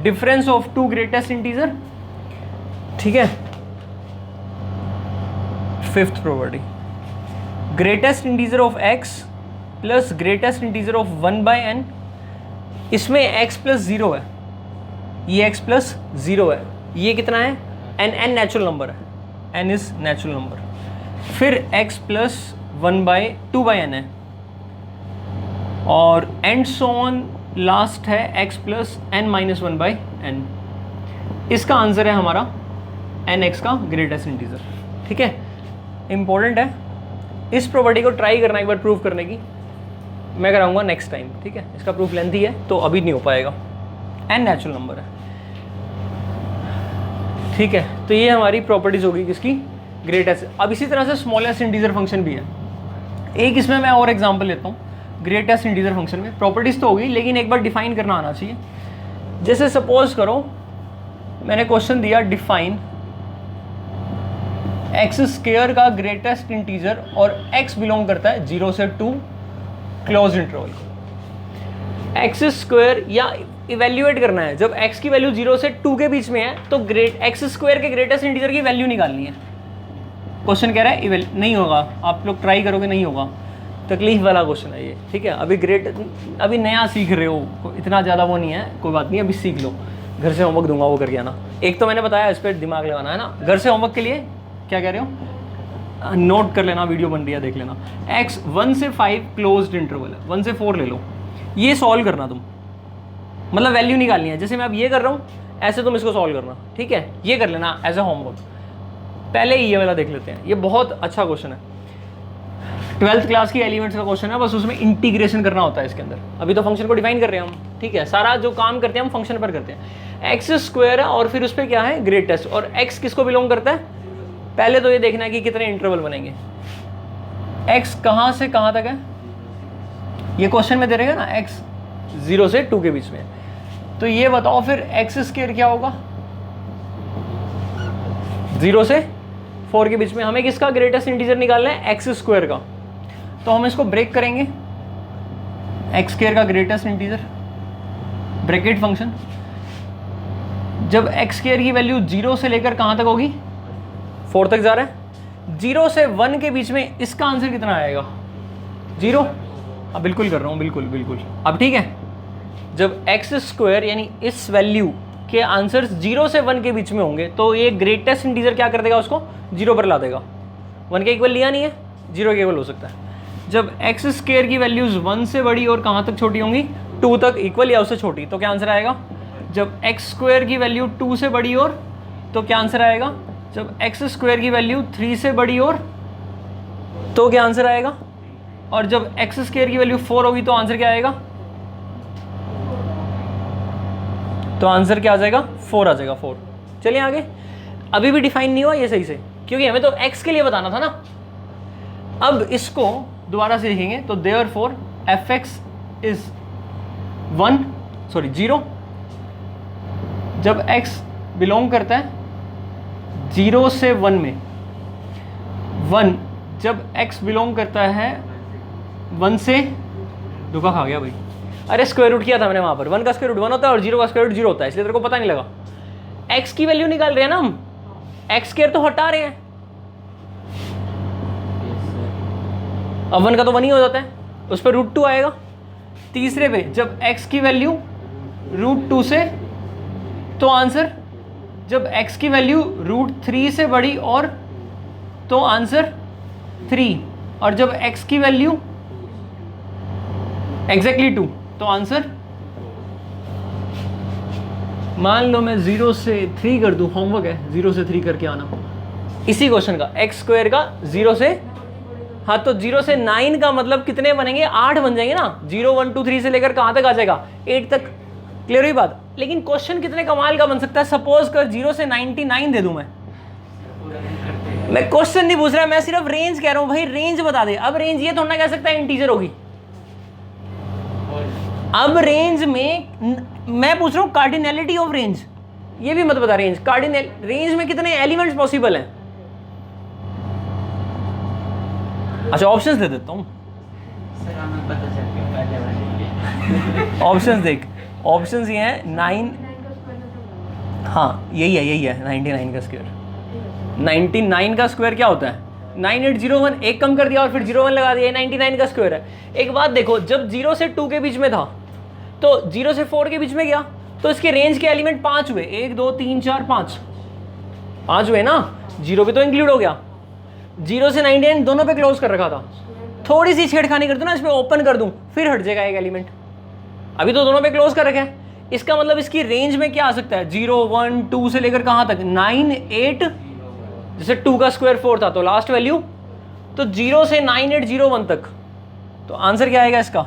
डिफरेंस ऑफ 2 ग्रेटेस्ट इंटीजर, ठीक है। Fifth property, greatest integer of x plus greatest integer of 1/n, इसमें x प्लस 0 है, ये x प्लस 0 है, ये कितना है n नेचुरल नंबर है, n इज नेचुरल नंबर। फिर x प्लस 2/n है और एंड सो ऑन लास्ट है x plus n minus 1/n। इसका आंसर है हमारा nx का ग्रेटेस्ट इंटीजर, ठीक है। इंपॉर्टेंट है, इस प्रॉपर्टी को ट्राई करना एक बार प्रूव करने की, मैं कराऊंगा नेक्स्ट टाइम, ठीक है। इसका प्रूफ लेंथी है तो अभी नहीं हो पाएगा, n नेचुरल नंबर है, ठीक है। तो ये हमारी प्रॉपर्टीज होगी किसकी, ग्रेटेस्ट। अब इसी तरह से स्मॉलेस्ट इंटीजर फंक्शन भी है। एक इसमें मैं और एग्जांपल लेता हूँ, ग्रेटेस्ट इंटीजर फंक्शन में प्रॉपर्टीज तो होगी लेकिन एक बार डिफाइन करना आना चाहिए। जैसे सपोज करो मैंने क्वेश्चन दिया, डिफाइन एक्स स्क्वायर का ग्रेटेस्ट इंटीजर और x बिलोंग करता है 0 से 2 क्लोज इंटरवल को। एक्स स्क्वायर या इवेल्युएट करना है, जब x की वैल्यू 0 से 2 के बीच में है तो एक्स स्क्वायर के ग्रेटेस्ट इंटीजर की वैल्यू निकालनी है। क्वेश्चन कह रहा है नहीं होगा, आप लोग ट्राई करोगे नहीं होगा, तकलीफ वाला क्वेश्चन है ये, ठीक है। अभी नया सीख रहे हो, इतना ज़्यादा वो नहीं है, कोई बात नहीं, अभी सीख लो, घर से होमवर्क दूंगा वो करके आना। एक तो मैंने बताया इस पर दिमाग लगाना है ना, घर से होमवर्क के लिए क्या कह रहे हो, नोट कर लेना, वीडियो बन रही है देख लेना। x 1 से 5 क्लोज्ड इंटरवल है, 1 से 4 ले लो, ये सॉल्व करना तुम, मतलब वैल्यू निकालनी है। जैसे मैं अब ये कर रहा हूँ ऐसे तुम इसको सॉल्व करना, ठीक है। ये कर लेना एज ए होमवर्क। पहले ये वाला देख लेते हैं, ये बहुत अच्छा क्वेश्चन है, 12th क्लास की एलिमेंट्स का क्वेश्चन है, बस उसमें इंटीग्रेशन करना होता है इसके अंदर। अभी तो फंक्शन को डिफाइन कर रहे हैं हम, ठीक है। सारा जो काम करते हैं हम फंक्शन पर करते हैं। एक्स स्क्वायर है और फिर उस पर क्या है ग्रेटेस्ट, और एक्स किसको बिलोंग करता है, पहले तो ये देखना है कि कितने इंटरवल बनेंगे। एक्स कहाँ से कहाँ तक है, ये क्वेश्चन में दे रहेगा ना, एक्स 0 से 2 के बीच में, तो ये बताओ फिर एक्स स्क्वायर क्या होगा 0 से 4 के बीच में। हमें किसका ग्रेटेस्ट इंटीजर निकालना है, एक्स स्क्वायर का, तो हम इसको ब्रेक करेंगे, एक्स स्क्वायर का ग्रेटेस्ट इंटीजर ब्रैकेट फंक्शन। जब एक्स स्क्वायर की वैल्यू 0 से लेकर कहाँ तक होगी, 4 तक जा रहा है, 0 से 1 के बीच में, इसका आंसर कितना आएगा 0। अब बिल्कुल कर रहा हूँ, बिल्कुल अब ठीक है। जब एक्स स्क्वायर यानी इस वैल्यू के आंसर्स 0 से 1 के बीच में होंगे तो ये ग्रेटेस्ट इंटीजर क्या कर देगा, उसको 0 पर ला देगा। 1 के इक्वल लिया नहीं है, 0 के इक्वल हो सकता है। जब एक्स स्क्वायर की वैल्यूज 1 से बड़ी और कहाँ तक छोटी होंगी, 2 तक इक्वल या उससे छोटी, तो क्या आंसर आएगा। जब एक्स स्क्वायर की वैल्यू 2 से बड़ी और, तो क्या आंसर आएगा। जब एक्स स्क्वायर की वैल्यू 3 से बड़ी और, तो क्या आंसर आएगा। और जब एक्स स्क्वायर की वैल्यू 4 होगी तो आंसर क्या आएगा, तो आंसर क्या आ जाएगा 4 आ जाएगा 4। चलिए आगे, अभी भी डिफाइन नहीं हुआ ये सही से, क्योंकि हमें तो x के लिए बताना था ना। अब इसको दोबारा से लिखेंगे तो देयरफॉर fx इज 0 जब x बिलोंग करता है 0 से 1 में, 1 जब x बिलोंग करता है 1 से, धोखा खा गया भाई, अरे स्क्वायर रूट किया था मैंने वहाँ पर, 1 का स्क्वायर रूट 1 होता है और 0 का स्क्वायर रूट 0 होता है, इसलिए तेरे को पता नहीं लगा। x की वैल्यू निकाल रहे हैं ना हम, x स्क्वायर तो हटा रहे हैं, अब 1 का तो 1 ही हो जाता है, उस पर रूट 2 आएगा। तीसरे पे जब x की वैल्यू रूट 2 से, तो आंसर, जब x की वैल्यू रूट 3 से बड़ी और, तो आंसर 3, और जब x की वैल्यू एग्जैक्टली 2, तो आंसर, मान लो मैं 0 से 3 कर दूं, होमवर्क है 0 से 3 करके आना इसी क्वेश्चन का, एक्स स्क्वायर का 0 से, हाँ तो 0 से 9 का मतलब कितने बनेंगे, 8 बन जाएंगे ना। 0 1 2 3 से लेकर कहाँ तक आ जाएगा, 8 तक। क्लियर हुई बात। लेकिन क्वेश्चन कितने कमाल का बन सकता है, सपोज कर 0 से 99 दे दूं मैं, मैं क्वेश्चन नहीं पूछ रहा, मैं सिर्फ रेंज कह रहा हूं भाई, रेंज बता दे। अब रेंज ये थोड़ा ना कह सकता है इंटीजर होगी। अब रेंज में मैं पूछ रहा हूं कार्डिनैलिटी ऑफ रेंज, ये भी मत बता। रेंज कार्डिनल रेंज में कितने एलिमेंट्स पॉसिबल हैं? अच्छा ऑप्शंस दे देता हूं। सर हमें पता चल गया पहले वाले। ऑप्शंस देख, ऑप्शंस ये हैं 9, हाँ यही है 99 का स्क्वायर। 99 का स्क्वायर क्या होता है? 9801, एक कम कर दिया और फिर 01 लगा दिया, 99 का स्क्वायर है। एक बात देखो, जब 0 से 2 के बीच में था तो 0 से 4 के बीच में गया तो इसके रेंज के एलिमेंट 5 हुए, 1 2 3 4 5 हुए ना, 0 भी तो इंक्लूड हो गया। 0 से 99 दोनों पे क्लोज कर रखा था। थोड़ी सी छेड़खानी कर दूं ना, इसमें ओपन कर दूं, फिर हट जाएगा एक एलिमेंट। अभी तो दोनों पे क्लोज कर रखा है। इसका मतलब इसकी रेंज में क्या आ सकता है? 0 1 2 से लेकर कहां तक? 9 8, जैसे 2 का स्क्वायर 4 था तो लास्ट वैल्यू, तो 0 से 9801 तक। तो आंसर क्या आएगा इसका?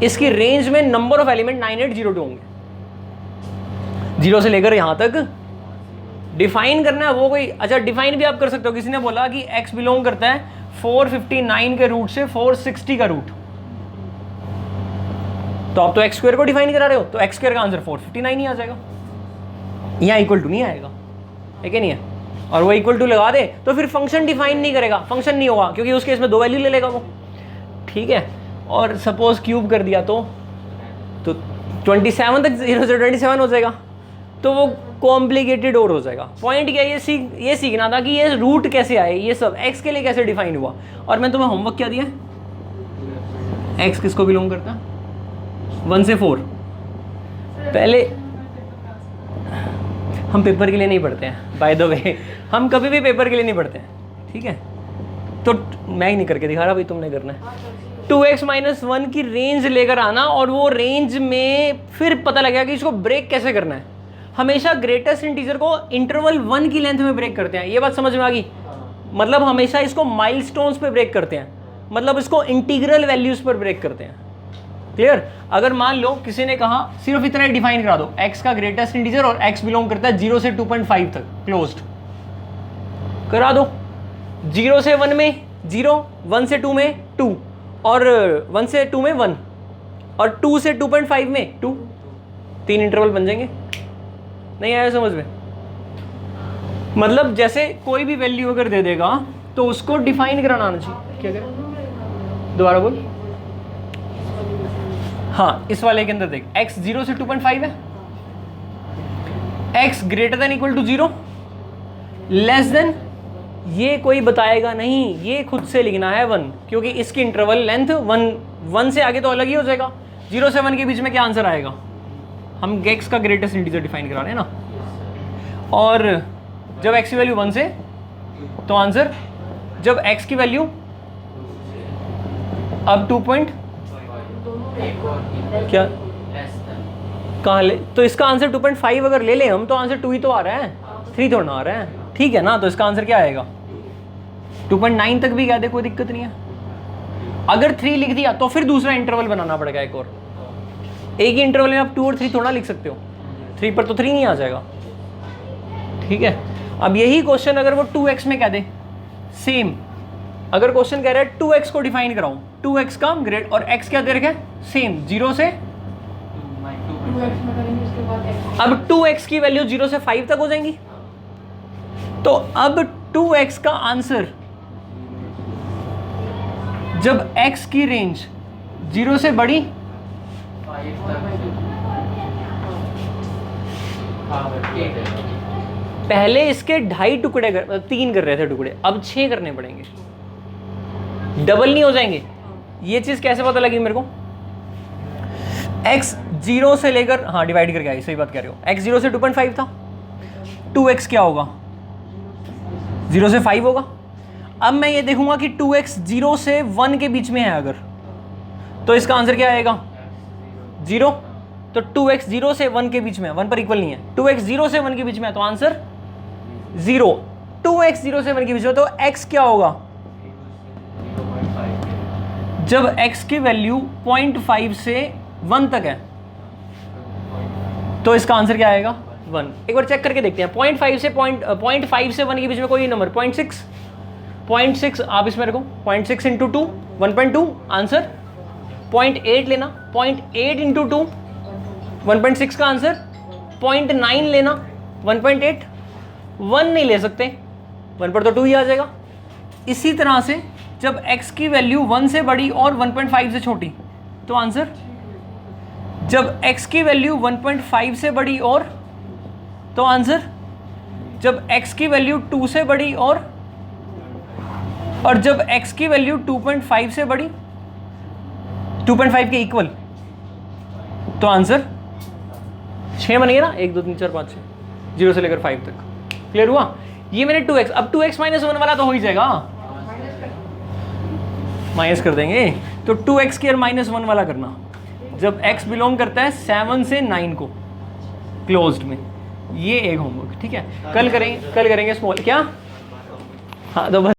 इसकी रेंज में नंबर ऑफ एलिमेंट 9802 होंगे। 0 से लेकर यहां तक डिफाइन करना है वो कोई। अच्छा डिफाइन भी आप कर सकते हो। किसी ने बोला कि x बिलोंग करता है 459 के रूट से 460 का रूट, तो आप तो x स्क्वायर को डिफाइन करा रहे हो, तो x स्क्वायर का आंसर 459 ही आ जाएगा। यहाँ इक्वल टू नहीं आएगा, है कि नहीं है? और वो इक्वल टू लगा दे तो फिर फंक्शन डिफाइन नहीं करेगा, फंक्शन नहीं होगा, क्योंकि उस केस में 2 वैल्यू ले लेगा वो। ठीक है, और सपोज क्यूब कर दिया तो 27 तक 0 से 27 हो जाएगा, तो वो कॉम्प्लिकेटेड और हो जाएगा। पॉइंट क्या है, ये सीखना था कि ये रूट कैसे आए, ये सब x के लिए कैसे डिफाइन हुआ। और मैं तुम्हें होमवर्क क्या दिया? x किसको बिलोंग करता है? 1 से 4। पहले हम पेपर के लिए नहीं पढ़ते हैं, बाय द वे हम कभी भी पेपर के लिए नहीं पढ़ते हैं, ठीक है? तो मैं ही नहीं करके दिखा रहा भाई, तुमने करना है। 2x - 1 की रेंज लेकर आना, और वो रेंज में फिर पता लगेगा कि इसको ब्रेक कैसे करना है। हमेशा ग्रेटेस्ट इंटीजर को इंटरवल 1 की लेंथ में ब्रेक करते हैं, ये बात समझ में आ गई? मतलब हमेशा इसको माइलस्टोन्स पे ब्रेक करते हैं, मतलब इसको इंटीग्रल वैल्यूज पर ब्रेक करते हैं। क्लियर? अगर मान लो किसी ने कहा सिर्फ इतना डिफाइन करा दो, x का ग्रेटेस्ट इंटीजर और x बिलोंग करता है 0 से 2.5 तक, क्लोज्ड करा दो। 0 से 1 में 0, 1 से 2 में 2, और 1 से 2 में 1, और 2 से 2.5 में 2, 3 इंटरवल बन जाएंगे। नहीं आया समझ में? मतलब जैसे कोई भी वैल्यू अगर दे देगा तो उसको डिफाइन कराना आना चाहिए। क्या करें? दोबारा बोल। हाँ, इस वाले के अंदर देख, x 0 से 2.5 है, x greater than equal to 0, less than, ये कोई बताएगा नहीं, ये खुद से लिखना है 1, क्योंकि इसकी इंटरवल लेंथ 1 से आगे तो अलग ही हो जाएगा। 0 से 1 के बीच में क्या आंसर आएगा? हम x का ग्रेटेस्ट इंटीजर डिफाइन करा रहे हैं ना। और जब x की वैल्यू 1 से, तो आंसर जब x की वैल्यू अब 2 क्या कहाँ ले, तो इसका आंसर 2.5 अगर ले लें हम तो आंसर 2 ही तो आ रहा है, 3 थोड़ा ना आ रहा है। ठीक है ना? तो इसका आंसर क्या आएगा? 2.9 तक भी कह दे, कोई दिक्कत नहीं है। अगर 3 लिख दिया तो फिर दूसरा इंटरवल बनाना पड़ेगा एक और। एक ही इंटरवल में आप 2 और 3 थोड़ा लिख सकते हो, 3 पर तो 3 नहीं आ जाएगा। ठीक है, अब यही क्वेश्चन अगर वो 2x में कह दे, सेम अगर क्वेश्चन कह रहा है 2x को डिफाइन कराऊं, 2x का ग्रेड और x क्या दे रखा है? सेम 0 से, अब 2x की वैल्यू 0 से 5 तक हो जाएंगी, तो अब 2x का आंसर जब x की रेंज 0 से बड़ी, पहले इसके 2.5 टुकड़े 3 कर रहे थे टुकड़े, अब 6 करने पड़ेंगे, डबल नहीं हो जाएंगे। ये चीज कैसे पता लगी मेरे को? x 0 से लेकर, हाँ डिवाइड करके आई, सही बात कह रहे हो। x 0 से 2.5 था, 2x क्या होगा? 0 से 5 होगा। अब मैं ये देखूंगा कि 2x 0 से 1 के बीच में है अगर, तो इसका आंसर क्या आएगा? 0। तो 2x 0 से 1 के बीच में है, 1 पर इक्वल नहीं है। 2x 0 से 1 के बीच में है तो आंसर 0। 2x 0 से 1 के बीच में, तो x क्या होगा? जब x की वैल्यू 0.5 से 1 तक है तो इसका आंसर क्या आएगा? 1। एक बार चेक करके देखते हैं, 0.5 से 1 के बीच में कोई नंबर 0.6 आप इसमें रखो, 0.6 इंटू 2 1.2 आंसर, 0.8 लेना, 0.8 इंटू 2 1.6 का आंसर, 0.9 लेना 1.8, 1 नहीं ले सकते, 1 पर तो 2 ही आ जाएगा। इसी तरह से जब x की वैल्यू 1 से बड़ी और 1.5 से छोटी तो आंसर, जब x की वैल्यू 1.5 से बड़ी और तो आंसर, जब x की वैल्यू 2 से बड़ी और जब x की वैल्यू 2.5 से बड़ी, 2.5 के इक्वल तो आंसर 6 बन गया ना, 1 2 3 4 5 6, 0 से लेकर 5 तक। क्लियर हुआ? ये मैंने 2x, अब 2x माइनस 1 वाला तो हो ही जाएगा, माइनस कर देंगे, तो 2x स्क्वायर माइनस 1 वाला करना जब x बिलोंग करता है 7 से 9 को क्लोज्ड में। ये एक होमवर्क, ठीक है, कल करेंगे स्मॉल क्या, हाँ तो बस